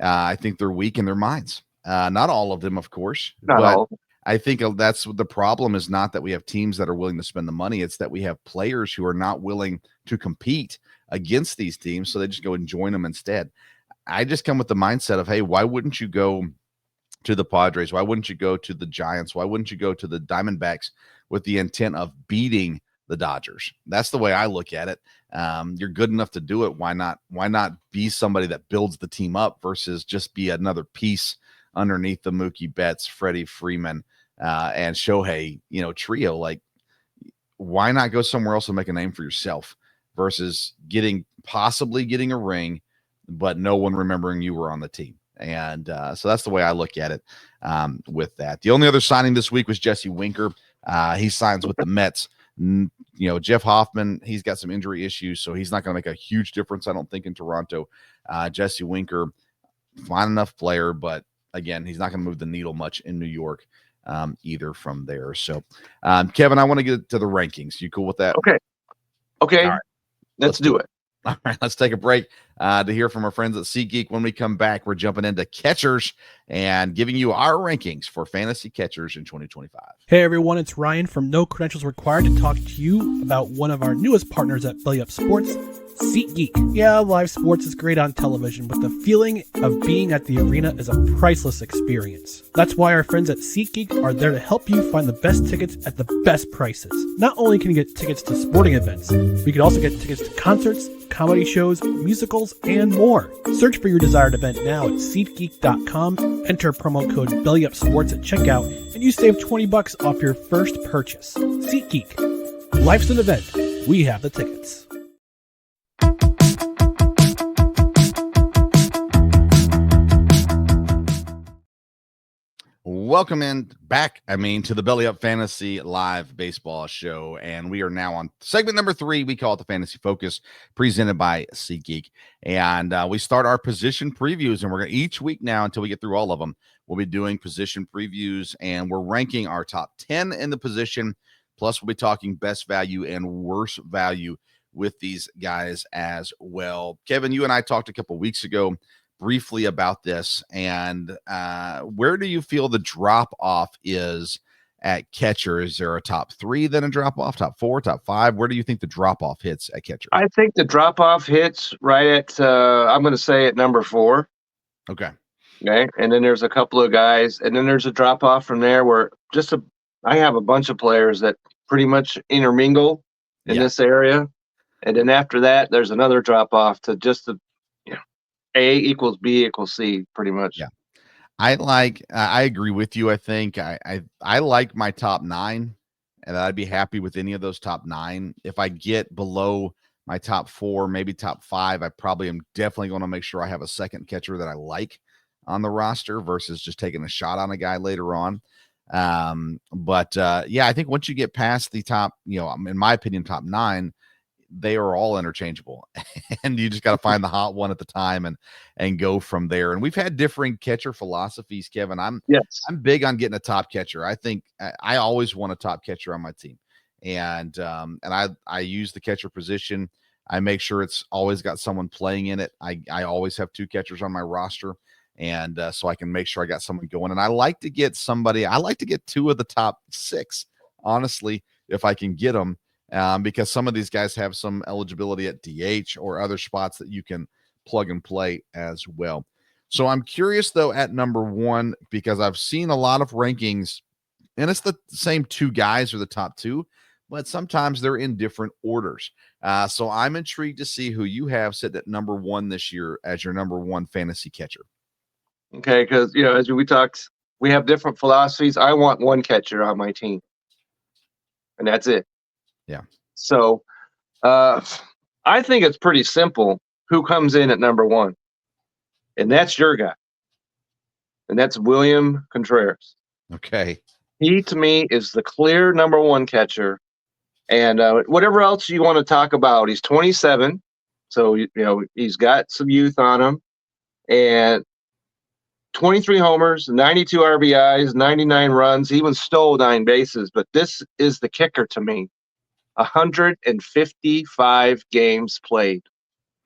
I think they're weak in their minds. Not all of them, of course, but I think that's the problem. Is not that we have teams that are willing to spend the money. It's that we have players who are not willing to compete against these teams, so they just go and join them instead. I just come with the mindset of, hey, why wouldn't you go to the Padres? Why wouldn't you go to the Giants? Why wouldn't you go to the Diamondbacks with the intent of beating the Dodgers? That's the way I look at it. You're good enough to do it. Why not? Why not be somebody that builds the team up versus just be another piece underneath the Mookie Betts, Freddie Freeman, and Shohei, trio? Like, why not go somewhere else and make a name for yourself versus possibly getting a ring, but no one remembering you were on the team? And so that's the way I look at it with that. The only other signing this week was Jesse Winker. He signs with the Mets. Jeff Hoffman, he's got some injury issues, so he's not going to make a huge difference, I don't think, in Toronto. Jesse Winker, fine enough player, but again, he's not going to move the needle much in New York either from there. So, Kevin, I want to get to the rankings. You cool with that? Okay. All right. Let's do it. All right, let's take a break to hear from our friends at SeatGeek. When we come back, we're jumping into catchers and giving you our rankings for fantasy catchers in 2025. Hey everyone, it's Ryan from No Credentials Required to talk to you about one of our newest partners at Belly Up Sports, SeatGeek. Yeah, live sports is great on television, but the feeling of being at the arena is a priceless experience. That's why our friends at SeatGeek are there to help you find the best tickets at the best prices. Not only can you get tickets to sporting events, but you can also get tickets to concerts, comedy shows, musicals, and more. Search for your desired event now at SeatGeek.com, enter promo code BellyUpSports at checkout, and you save $20 off your first purchase. SeatGeek. Life's an event. We have the tickets. Welcome back to the Belly Up Fantasy Live Baseball Show. And we are now on segment number 3. We call it the Fantasy Focus, presented by SeatGeek. And we start our position previews. And we're going to each week now, until we get through all of them, we'll be doing position previews. And we're ranking our top 10 in the position. Plus, we'll be talking best value and worst value with these guys as well. Kevin, you and I talked a couple weeks ago briefly about this, and where do you feel the drop off is at catcher? Is there a top 3, then a drop off, top 4, top 5? Where do you think the drop off hits at catcher? I think the drop off hits right at I'm going to say at number 4. Okay. And then there's a couple of guys, and then there's a drop off from there where I have a bunch of players that pretty much intermingle in this area, and then after that there's another drop off to just the A equals B equals C, pretty much. Yeah. I agree with you. I think I like my top 9, and I'd be happy with any of those top 9. If I get below my top 4, maybe top 5, I probably am definitely going to make sure I have a second catcher that I like on the roster versus just taking a shot on a guy later on. I think once you get past the top, in my opinion, top 9, they are all interchangeable, and you just got to find the hot one at the time and go from there. And we've had differing catcher philosophies, Kevin. I'm big on getting a top catcher. I think I always want a top catcher on my team, and I use the catcher position. I make sure it's always got someone playing in it. I always have 2 catchers on my roster, and so I can make sure I got someone going. And I like to get 2 of the top 6, honestly, if I can get them. Because some of these guys have some eligibility at DH or other spots that you can plug and play as well. So I'm curious, though, at number 1, because I've seen a lot of rankings, and it's the same 2 guys are the top 2, but sometimes they're in different orders. So I'm intrigued to see who you have sitting at number 1 this year as your number 1 fantasy catcher. Okay, because, as we talked, we have different philosophies. I want 1 catcher on my team, and that's it. Yeah. So I think it's pretty simple who comes in at number 1. And that's your guy. And that's William Contreras. Okay. He, to me, is the clear number 1 catcher. And whatever else you want to talk about, he's 27. So, he's got some youth on him. And 23 homers, 92 RBIs, 99 runs. He even stole 9 bases. But this is the kicker to me. 155 games played.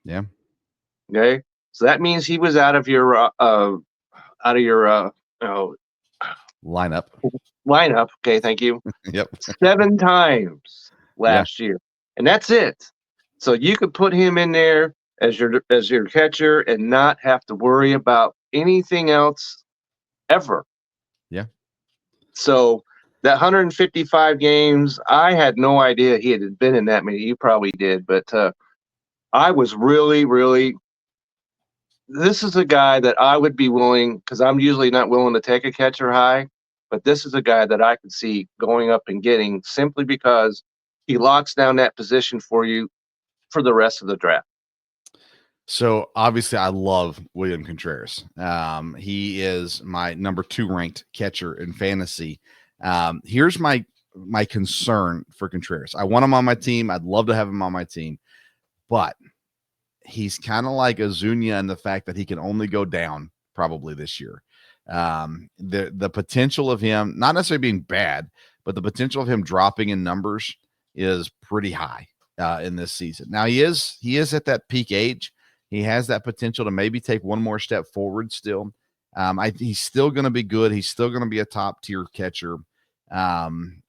Yeah. Okay. So that means he was out of your lineup. Okay, thank you. Yep. 7 times last year, and that's it. So you could put him in there as your catcher and not have to worry about anything else ever. Yeah. So that 155 games, I had no idea he had been in that many. You probably did, but I was really, really. This is a guy that I would be willing, because I'm usually not willing to take a catcher high, but this is a guy that I could see going up and getting simply because he locks down that position for you for the rest of the draft. So obviously I love William Contreras. He is my number 2 ranked catcher in fantasy. Here's my concern for Contreras. I want him on my team. I'd love to have him on my team, but he's kind of like Azuña in the fact that he can only go down probably this year. The potential of him, not necessarily being bad, but the potential of him dropping in numbers is pretty high. in this season. Now he is at that peak age. He has that potential to maybe take one more step forward still. He's still going to be good. He's still going to be a top tier catcher. And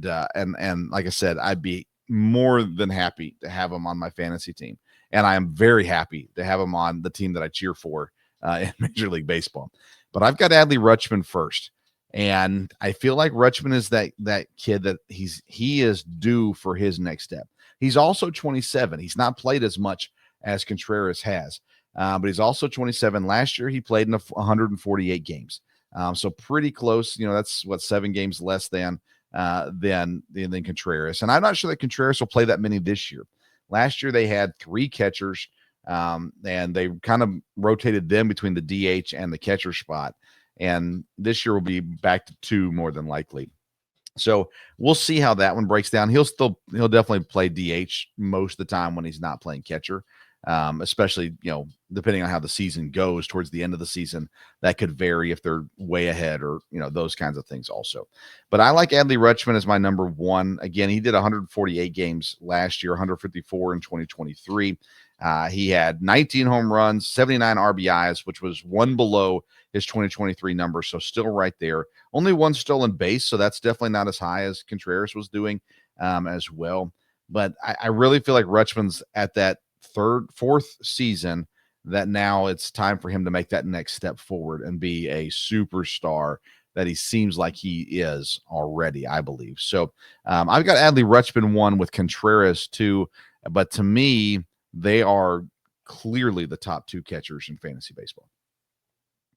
like I said, I'd be more than happy to have him on my fantasy team. And I am very happy to have him on the team that I cheer for in Major League Baseball. But I've got Adley Rutschman first. And I feel like Rutschman is that kid that he is due for his next step. He's also 27. He's not played as much as Contreras has, but he's also 27. Last year, he played in 148 games. So pretty close. That's 7 games less than Contreras. And I'm not sure that Contreras will play that many this year. Last year, they had 3 catchers, and they kind of rotated them between the DH and the catcher spot. And this year will be back to 2 more than likely. So we'll see how that one breaks down. He'll definitely play DH most of the time when he's not playing catcher, especially, depending on how the season goes towards the end of the season. That could vary if they're way ahead or, those kinds of things also. But I like Adley Rutschman as my number 1. Again, he did 148 games last year, 154 in 2023. He had 19 home runs, 79 RBIs, which was 1 below his 2023 number. So still right there. Only 1 stolen base. So that's definitely not as high as Contreras was doing as well. But I really feel like Rutschman's at that 4th season that now it's time for him to make that next step forward and be a superstar that he seems like he is already, I believe. So I've got Adley Rutschman 1 with Contreras 2. But to me, they are clearly the top 2 catchers in fantasy baseball.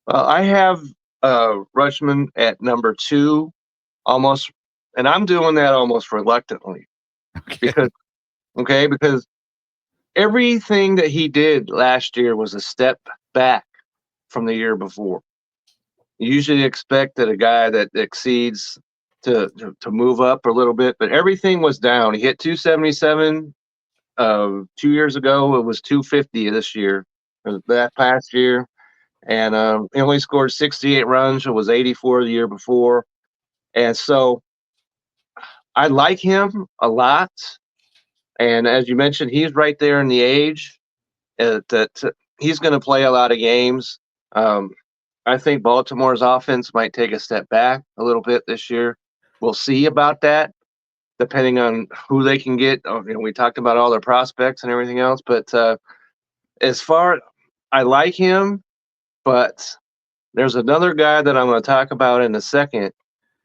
I have Rutschman at number 2 almost, and I'm doing that almost reluctantly. Okay. Because everything that he did last year was a step back from the year before. You usually expect that a guy that exceeds to move up a little bit, but everything was down. He hit 277 2 years ago. It was 250 this year, that past year. And he only scored 68 runs. It was 84 the year before. And so I like him a lot. And as you mentioned, he's right there in the age that he's going to play a lot of games. I think Baltimore's offense might take a step back a little bit this year. We'll see about that, depending on who they can get. We talked about all their prospects and everything else. But I like him. But there's another guy that I'm going to talk about in a second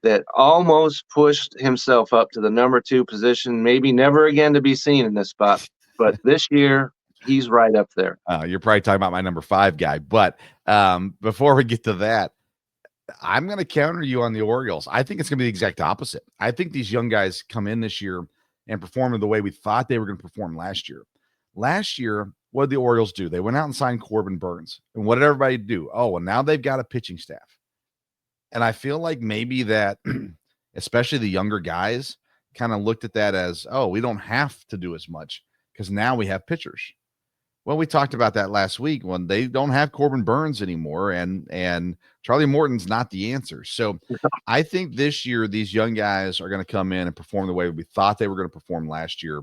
that almost pushed himself up to the number 2 position, maybe never again to be seen in this spot. But this year, he's right up there. You're probably talking about my number 5 guy. But before we get to that, I'm going to counter you on the Orioles. I think it's going to be the exact opposite. I think these young guys come in this year and perform the way we thought they were going to perform last year. Last year, what did the Orioles do? They went out and signed Corbin Burns. And what did everybody do? Oh, well, now they've got a pitching staff. And I feel like maybe that, especially the younger guys, kind of looked at that as, oh, we don't have to do as much because now we have pitchers. Well, we talked about that last week when they don't have Corbin Burns anymore, and Charlie Morton's not the answer. So I think this year these young guys are going to come in and perform the way we thought they were going to perform last year.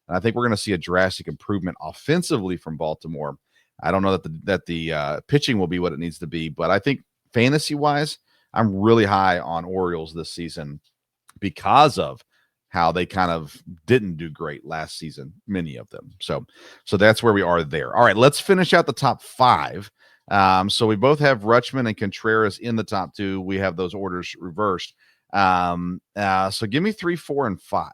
And I think we're going to see a drastic improvement offensively from Baltimore. I don't know that the pitching will be what it needs to be, but I think fantasy-wise, I'm really high on Orioles this season because of how they kind of didn't do great last season, many of them. So that's where we are there. All right, let's finish out the top 5. So we both have Rutschman and Contreras in the top 2. We have those orders reversed. So give me 3, 4, and 5.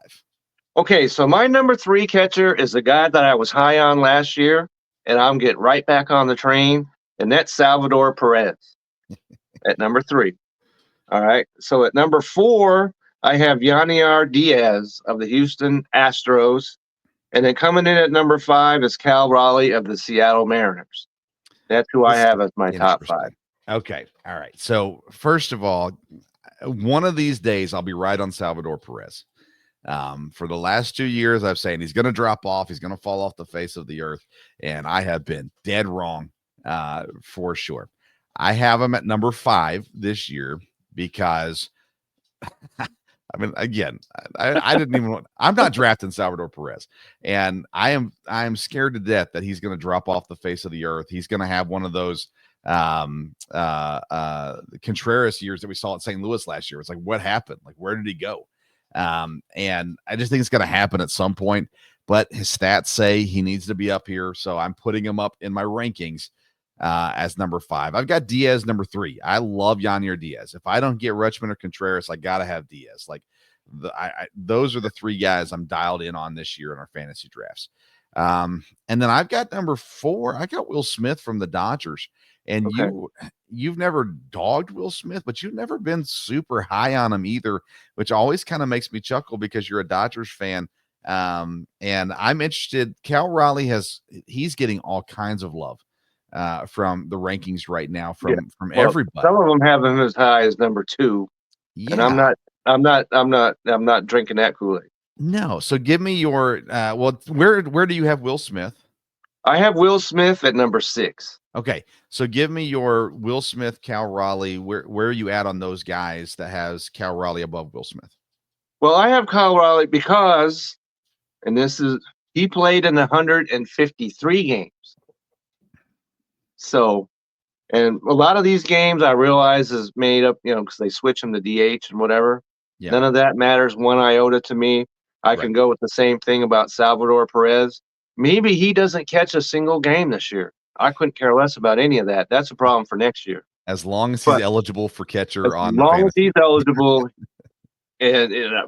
Okay, so my number 3 catcher is the guy that I was high on last year, and I'm getting right back on the train, and that's Salvador Perez at number 3. All right, so at number 4, I have Yanier Diaz of the Houston Astros, and then coming in at number 5 is Cal Raleigh of the Seattle Mariners. That's who I have as my top 5. Okay, all right. So first of all, one of these days I'll be right on Salvador Perez. For the last 2 years, I've saying he's going to drop off. He's going to fall off the face of the earth. And I have been dead wrong for sure. I have him at number 5 this year because I mean, again, I didn't even want, I'm not drafting Salvador Perez, and I am scared to death that he's going to drop off the face of the earth. He's going to have one of those Contreras years that we saw at St. Louis last year. It's like, what happened? Like, where did he go? And I just think it's going to happen at some point, but his stats say he needs to be up here. So I'm putting him up in my rankings as number 5. I've got Diaz number 3. I love Yanier Diaz. If I don't get Rutschman or Contreras, I got to have Diaz. Like those are the 3 guys I'm dialed in on this year in our fantasy drafts. And then I've got number 4. I got Will Smith from the Dodgers. And Okay. you've never dogged Will Smith, but you've never been super high on him either, which always kind of makes me chuckle because you're a Dodgers fan. And I'm interested. Cal Raleigh he's getting all kinds of love from the rankings right now from everybody. Some of them have him as high as number 2, and I'm not drinking that Kool-Aid. No. So give me your where do you have Will Smith? I have Will Smith at number 6. Okay, so give me your Will Smith, Cal Raleigh. Where are you at on those guys that has Cal Raleigh above Will Smith? Well, I have Kyle Raleigh because, and he played in 153 games. So, and a lot of these games I realize is made up, because they switch him to DH and whatever. Yeah. None of that matters one iota to me. I can go with the same thing about Salvador Perez. Maybe he doesn't catch a single game this year. I couldn't care less about any of that. That's a problem for next year. As long as he's eligible for catcher As long as he's eligible, and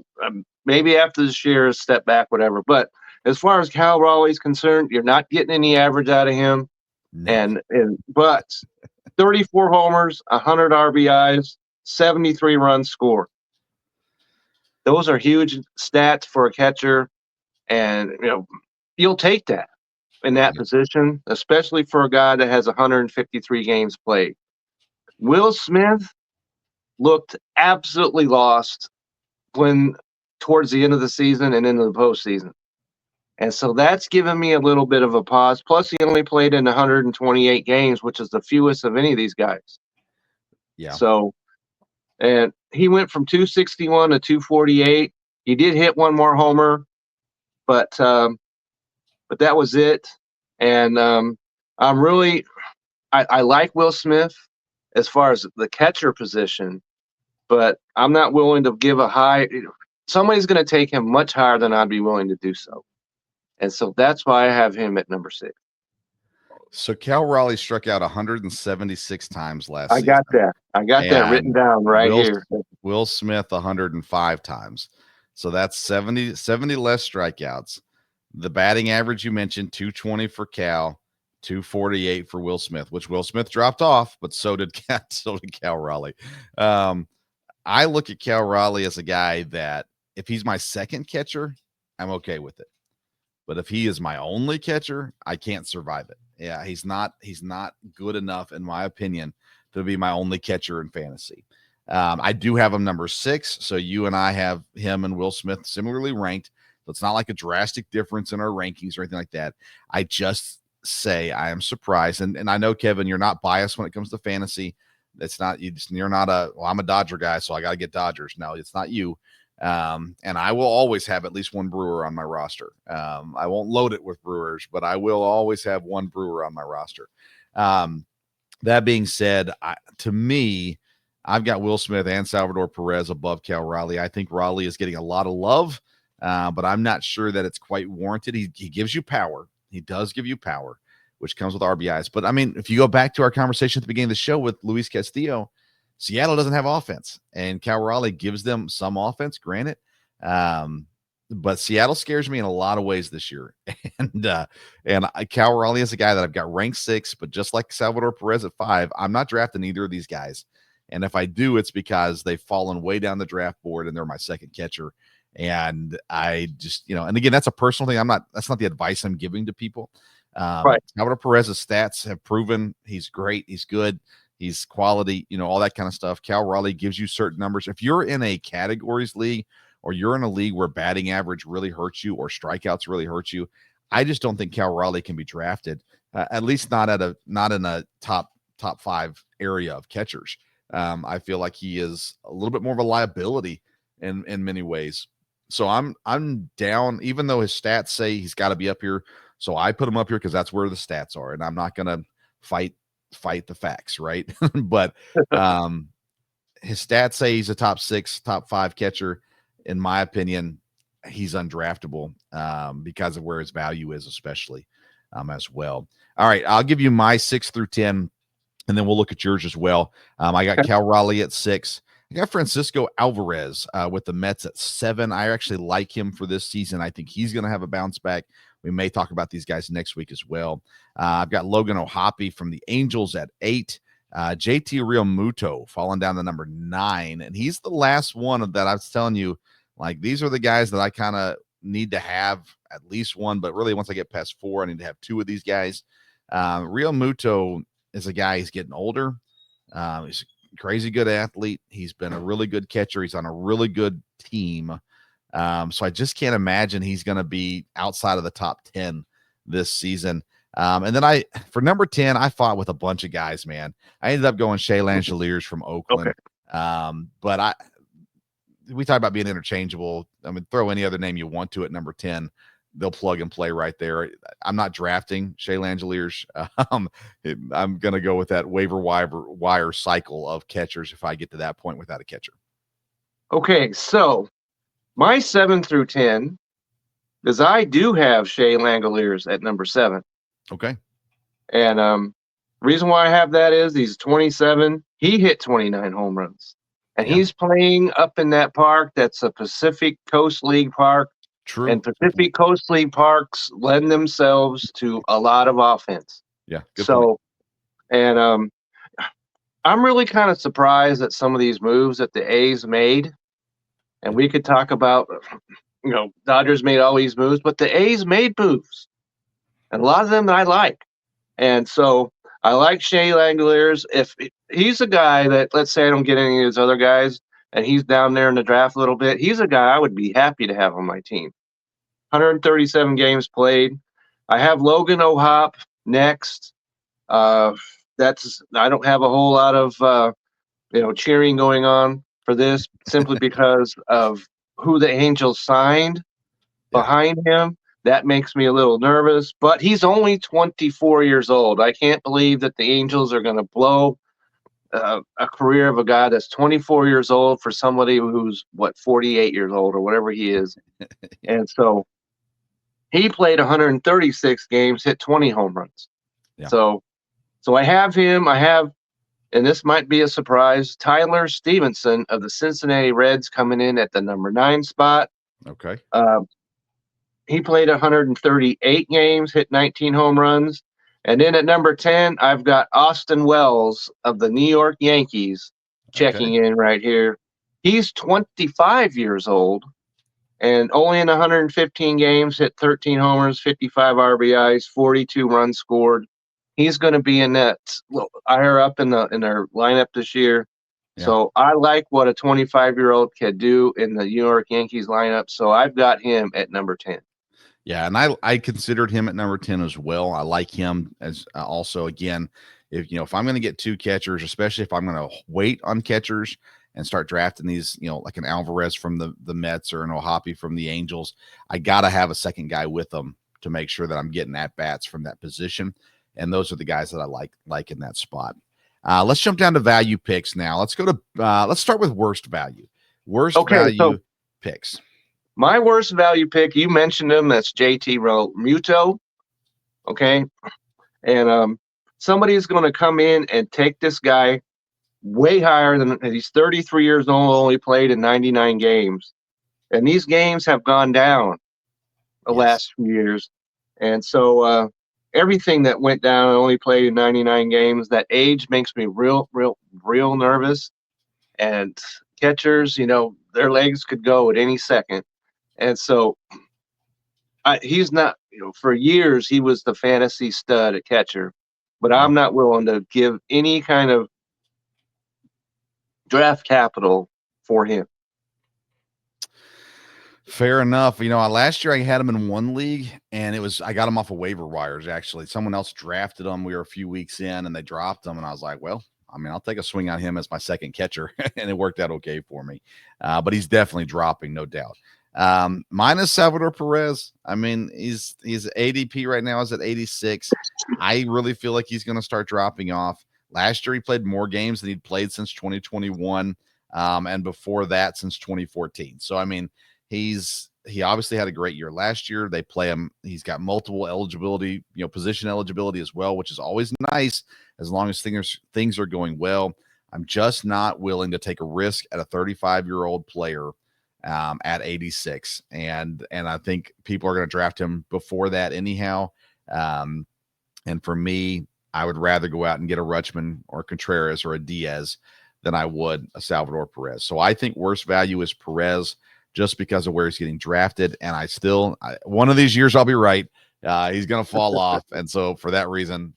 maybe after this year, step back, whatever. But as far as Cal Raleigh's concerned, you're not getting any average out of him. No. But 34 homers, 100 RBIs, 73 runs scored. Those are huge stats for a catcher, and you'll take that in that position, especially for a guy that has 153 games played. Will Smith looked absolutely lost when towards the end of the season and into the postseason. And so that's given me a little bit of a pause. Plus, he only played in 128 games, which is the fewest of any of these guys. Yeah. So, and he went from 261 to 248. He did hit one more homer, but that was it. And I like Will Smith as far as the catcher position, but I'm not willing to give a high. Somebody's going to take him much higher than I'd be willing to do so. And so that's why I have him at number 6. So Cal Raleigh struck out 176 times last season. I got that written down here. Will Smith 105 times. So that's 70 less strikeouts. The batting average you mentioned, 220 for Cal, 248 for Will Smith, which Will Smith dropped off, but so did Cal Raleigh. I look at Cal Raleigh as a guy that if he's my second catcher, I'm okay with it. But if he is my only catcher, I can't survive it. Yeah, he's not good enough, in my opinion, to be my only catcher in fantasy. I do have him number 6, so you and I have him and Will Smith similarly ranked. So it's not like a drastic difference in our rankings or anything like that. I just say I am surprised, and I know, Kevin, you're not biased when it comes to fantasy. It's not you're not I'm a Dodger guy, so I got to get Dodgers. No, it's not you. And I will always have at least one Brewer on my roster. I won't load it with Brewers, but I will always have one Brewer on my roster. That being said, to me, I've got Will Smith and Salvador Perez above Cal Raleigh. I think Raleigh is getting a lot of love, but I'm not sure that it's quite warranted. He gives you power. He does give you power, which comes with RBIs. But I mean, if you go back to our conversation at the beginning of the show with Luis Castillo, Seattle doesn't have offense, and Cal Raleigh gives them some offense, granted. But Seattle scares me in a lot of ways this year. And Cal Raleigh is a guy that I've got ranked 6, but just like Salvador Perez at 5, I'm not drafting either of these guys. And if I do, it's because they've fallen way down the draft board and they're my second catcher. And I just, and again, that's a personal thing. That's not the advice I'm giving to people. Right. Salvador Perez's stats have proven he's great. He's good. He's quality, all that kind of stuff. Cal Raleigh gives you certain numbers. If you're in a categories league or you're in a league where batting average really hurts you or strikeouts really hurt you, I just don't think Cal Raleigh can be drafted, at least not in a top 5 area of catchers. I feel like he is a little bit more of a liability in many ways. So I'm down, even though his stats say he's got to be up here. So I put him up here because that's where the stats are, and I'm not gonna fight the facts, right? But his stats say he's a top 6, top 5 catcher. In my opinion, he's undraftable because of where his value is, especially as well. All right, I'll give you my 6 through 10, and then we'll look at yours as well. I got Cal Raleigh at 6. I got Francisco Alvarez with the Mets at 7. I actually like him for this season. I think he's going to have a bounce back. We may talk about these guys next week as well. I've got Logan O'Hoppe from the Angels at 8. JT Realmuto falling down to number 9. And he's the last one that I was telling you, like, these are the guys that I kind of need to have at least one. But really, once I get past 4, I need to have 2 of these guys. Realmuto is a guy, he's getting older. He's crazy good athlete. He's been a really good catcher. He's on a really good team. So I just can't imagine he's going to be outside of the top 10 this season. And then for number 10, I fought with a bunch of guys, man. I ended up going Shea Langeliers from Oakland. Okay. But we talk about being interchangeable. I mean, throw any other name you want to at number 10. They'll plug and play right there. I'm not drafting Shea Langeliers. I'm going to go with that waiver wire cycle of catchers if I get to that point without a catcher. Okay, so my 7 through 10 is I do have Shea Langeliers at number 7. Okay. And reason why I have that is he's 27. He hit 29 home runs. And he's playing up in that park that's a Pacific Coast League park. True. And Pacific Coast League parks lend themselves to a lot of offense. Yeah. Good point. And I'm really kind of surprised at some of these moves that the A's made. And we could talk about, Dodgers made all these moves, but the A's made moves. And a lot of them that I like. And so I like Shea Langeliers. If he's a guy that, let's say I don't get any of these other guys, and he's down there in the draft a little bit, he's a guy I would be happy to have on my team. 137 games played. I have Logan O'Hoppe next. I don't have a whole lot of cheering going on for this, simply because of who the Angels signed behind him. That makes me a little nervous, but he's only 24 years old. I can't believe that the Angels are going to blow a career of a guy that's 24 years old for somebody who's 48 years old or whatever he is. And so he played 136 games, hit 20 home runs. Yeah. So I have him. I have, and this might be a surprise, Tyler Stevenson of the Cincinnati Reds coming in at the number 9 spot. Okay. He played 138 games, hit 19 home runs. And then at number 10, I've got Austin Wells of the New York Yankees checking in right here. He's 25 years old and only in 115 games, hit 13 homers, 55 RBIs, 42 runs scored. He's going to be in that higher up in their lineup this year. Yeah. So I like what a 25-year-old can do in the New York Yankees lineup. So I've got him at number 10. Yeah, and I considered him at number 10 as well. I like him as also, again, if I'm going to get 2 catchers, especially if I'm going to wait on catchers and start drafting these, like an Alvarez from the Mets or an O'Hoppe from the Angels, I got to have a second guy with them to make sure that I'm getting at-bats from that position. And those are the guys that I like in that spot. Let's jump down to value picks now. Let's start with worst value. Value picks. My worst value pick, you mentioned him, that's JT Realmuto. Okay. And somebody's going to come in and take this guy way higher than he's 33 years old, only played in 99 games. And these games have gone down the last few years. And so everything that went down and only played in 99 games, that age makes me real nervous. And catchers, their legs could go at any second. And so he's not, for years, he was the fantasy stud at catcher, but I'm not willing to give any kind of draft capital for him. Fair enough. Last year I had him in one league, and I got him off of waiver wires. Actually, someone else drafted him. We were a few weeks in and they dropped him. And I was like, well, I mean, I'll take a swing on him as my second catcher, and it worked out okay for me. But he's definitely dropping, no doubt. Minus Salvador Perez. I mean, his ADP right now is at 86. I really feel like he's going to start dropping off. Last year, he played more games than he'd played since 2021, and before that, since 2014. So, I mean, he obviously had a great year last year. They play him. He's got multiple eligibility, position eligibility as well, which is always nice as long as things are going well. I'm just not willing to take a risk at a 35-year-old player at 86. And I think people are going to draft him before that anyhow. And for me, I would rather go out and get a Rutschman or Contreras or a Diaz than I would a Salvador Perez. So I think worst value is Perez just because of where he's getting drafted. And one of these years I'll be right. He's going to fall off. And so for that reason,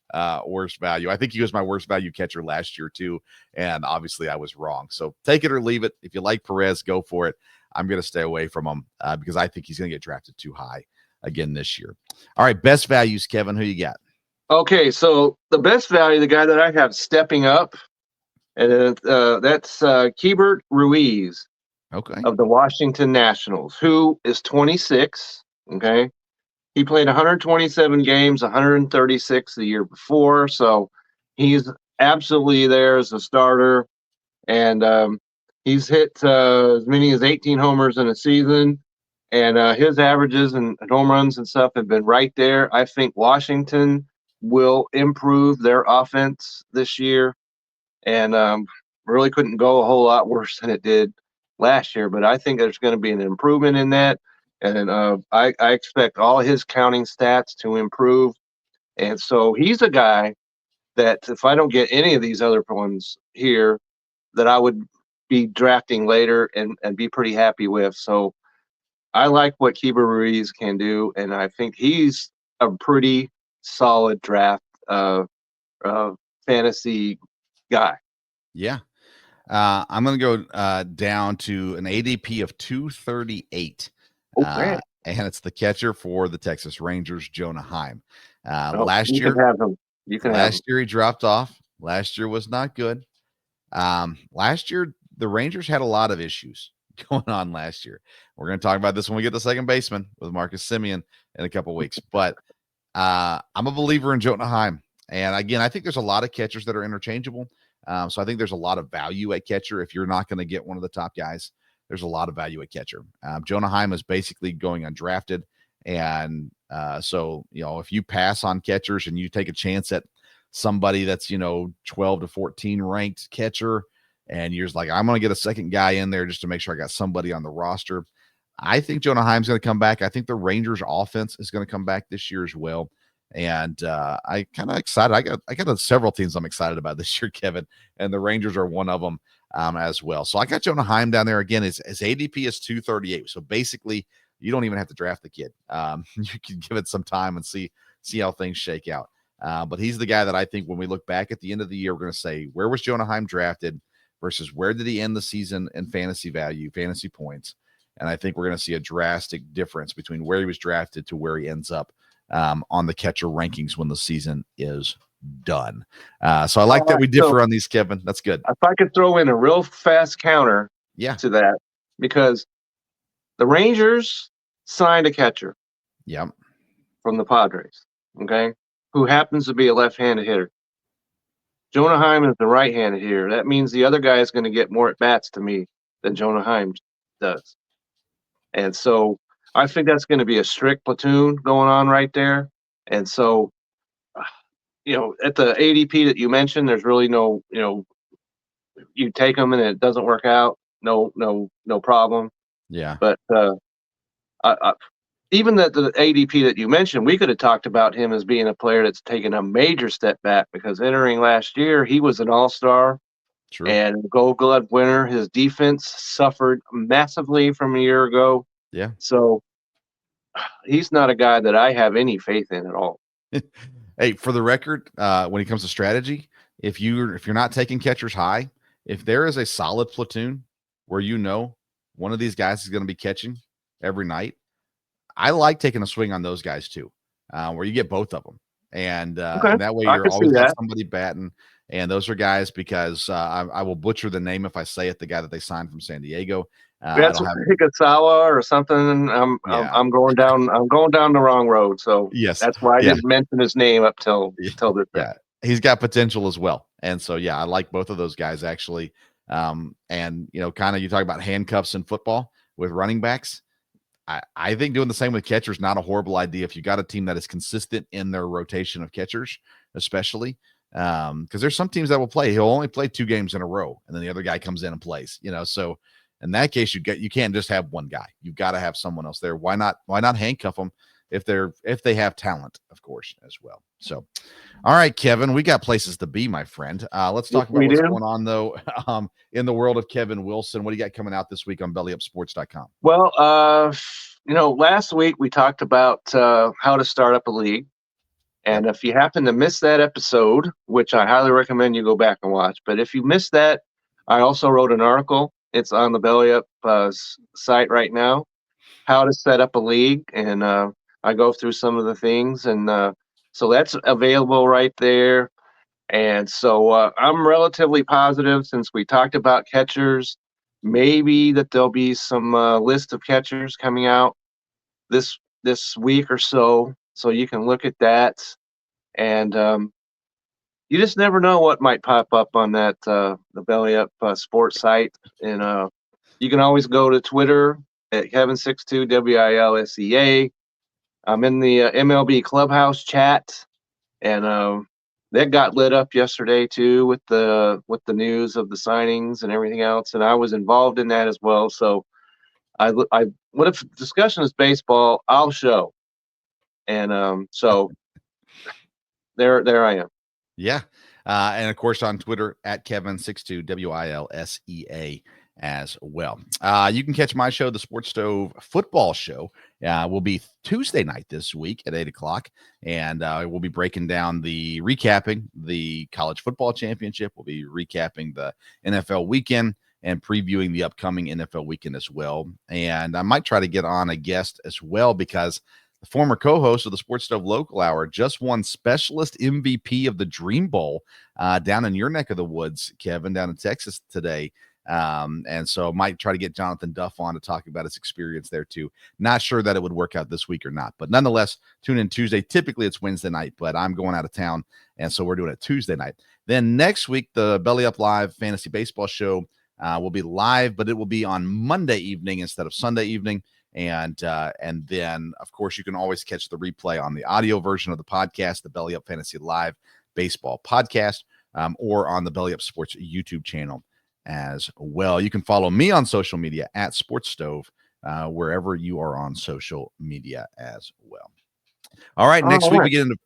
worst value. I think he was my worst value catcher last year too. And obviously I was wrong. So take it or leave it. If you like Perez, go for it. I'm going to stay away from him because I think he's going to get drafted too high again this year. All right, best values, Kevin. Who you got? Okay, so the best value, the guy that I have stepping up, and that's Keibert Ruiz of the Washington Nationals, who is 26. Okay, he played 127 games, 136 the year before, so he's absolutely there as a starter, and he's hit as many as 18 homers in a season, and his averages and home runs and stuff have been right there. I think Washington will improve their offense this year, and really couldn't go a whole lot worse than it did last year. But I think there's going to be an improvement in that, and I expect all his counting stats to improve. And so he's a guy that if I don't get any of these other ones here, that I would be drafting later and be pretty happy with. So I like what Keibert Ruiz can do, and I think he's a pretty solid draft fantasy guy. Yeah. I'm going to go down to an ADP of 238. And it's the catcher for the Texas Rangers, Jonah Heim. Last year he dropped off. Last year was not good. Last year, the Rangers had a lot of issues going on last year. We're going to talk about this when we get to second baseman with Marcus Semien in a couple weeks. But I'm a believer in Jonah Heim. And again, I think there's a lot of catchers that are interchangeable. So I think there's a lot of value at catcher. If you're not going to get one of the top guys, there's a lot of value at catcher. Jonah Heim is basically going undrafted. And so, if you pass on catchers and you take a chance at somebody that's, 12 to 14 ranked catcher, and you're just like, I'm going to get a second guy in there just to make sure I got somebody on the roster. I think Jonah Heim's going to come back. I think the Rangers offense is going to come back this year as well. And I kind of excited. I got several teams I'm excited about this year, Kevin, and the Rangers are one of them as well. So I got Jonah Heim down there again. His ADP is 238. So basically, you don't even have to draft the kid. You can give it some time and see how things shake out. But he's the guy that I think when we look back at the end of the year, we're going to say, where was Jonah Heim drafted versus where did he end the season in fantasy value, fantasy points? And I think we're going to see a drastic difference between where he was drafted to where he ends up on the catcher rankings when the season is done. So I like that we differ on these, Kevin. That's good. If I could throw in a real fast counter to that, because the Rangers signed a catcher from the Padres, who happens to be a left-handed hitter. Jonah Heim is the right-handed hitter. That means the other guy is going to get more at-bats to me than Jonah Heim does. And so I think that's going to be a strict platoon going on right there. And so, at the ADP that you mentioned, there's really no, you take them and it doesn't work out. No problem. Yeah. But even the ADP that you mentioned, we could have talked about him as being a player that's taken a major step back, because entering last year, he was an all-star. True. And Gold Glove winner. His defense suffered massively from a year ago. Yeah. So he's not a guy that I have any faith in at all. Hey, for the record, when it comes to strategy, if you're not taking catchers high, if there is a solid platoon where one of these guys is going to be catching every night, I like taking a swing on those guys too, where you get both of them. And that way you're always got somebody batting. And those are guys because I will butcher the name if I say it. The guy that they signed from San Diego. That's Hikasawa or something. I'm going down the wrong road. So yes, that's why I didn't mention his name up till this. Yeah, he's got potential as well. And so I like both of those guys actually. And kind of you talk about handcuffs in football with running backs. I think doing the same with catchers is not a horrible idea if you got a team that is consistent in their rotation of catchers, especially because there's some teams that will play. He'll only play 2 games in a row, and then the other guy comes in and plays. So in that case, you can't just have one guy. You've got to have someone else there. Why not handcuff them if they have talent, of course, as well. So, all right, Kevin, we got places to be, my friend. Let's talk about what's going on though in the world of Kevin Wilson. What do you got coming out this week on BellyUpSports.com? Well, last week we talked about how to start up a league. And if you happen to miss that episode, which I highly recommend you go back and watch, but if you missed that, I also wrote an article. It's on the Belly Up site right now, how to set up a league. And I go through some of the things. And so that's available right there. And so I'm relatively positive, since we talked about catchers, maybe that there'll be some list of catchers coming out this week or so. So you can look at that. And you just never know what might pop up on that the Belly Up sports site. And you can always go to Twitter at Kevin62 WILSEA. I'm in the MLB Clubhouse chat, and that got lit up yesterday too with the news of the signings and everything else, and I was involved in that as well. So what if discussion is baseball, I'll show. And so there I am. Yeah. And of course on Twitter at Kevin62 WILSEA as well. You can catch my show, the Sports Stove Football Show. Will be Tuesday night this week at 8:00, and we'll be breaking down recapping the college football championship. We'll be recapping the NFL weekend and previewing the upcoming NFL weekend as well. And I might try to get on a guest as well, because the former co-host of the Sports Stove Local Hour just won Specialist MVP of the Dream Bowl down in your neck of the woods, Kevin, down in Texas today. And so might try to get Jonathan Duff on to talk about his experience there too. Not sure that it would work out this week or not, but nonetheless, tune in Tuesday. Typically it's Wednesday night, but I'm going out of town, and so we're doing it Tuesday night. Then next week, the Belly Up Live Fantasy Baseball Show will be live, but it will be on Monday evening instead of Sunday evening. And then, of course, you can always catch the replay on the audio version of the podcast, the Belly Up Fantasy Live Baseball Podcast, or on the Belly Up Sports YouTube channel as well. You can follow me on social media at Sports Stove, wherever you are on social media as well. All right, next week we get into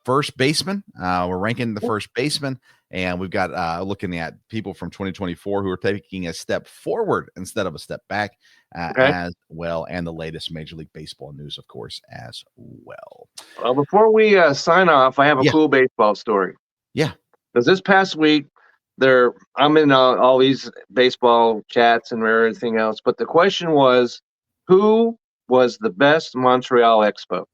first baseman. We're ranking the first baseman, and we've got looking at people from 2024 who are taking a step forward instead of a step back as well, and the latest Major League Baseball news, of course, as well. Well, before we sign off, I have a cool baseball story. Yeah. Because this past week, I'm in all these baseball chats and everything else, but the question was, who was the best Montreal Expo?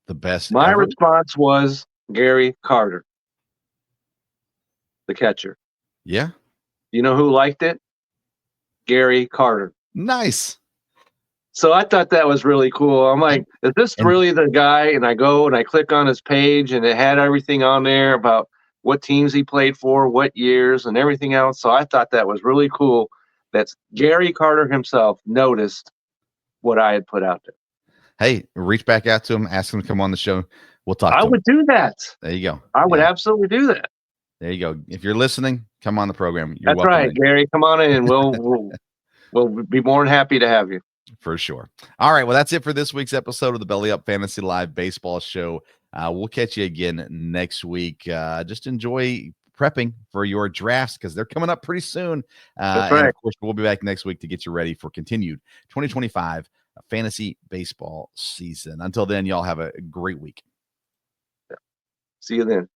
The best. My response was Gary Carter, the catcher. Yeah. You know who liked it? Gary Carter. Nice. So I thought that was really cool. I'm like, is this really the guy? And I go and I click on his page, and it had everything on there about what teams he played for, what years, and everything else. So I thought that was really cool that Gary Carter himself noticed what I had put out there. Hey, reach back out to him, ask him to come on the show. We'll talk to him. I would do that. There you go. I would absolutely do that. There you go. If you're listening, come on the program. That's right, Gary. Come on in, and we'll be more than happy to have you. For sure. All right. Well, that's it for this week's episode of the Belly Up Fantasy Live Baseball Show. We'll catch you again next week. Just enjoy prepping for your drafts, because they're coming up pretty soon. That's right. And of course, we'll be back next week to get you ready for continued 2025 fantasy baseball season. Until then, y'all have a great week. See you then.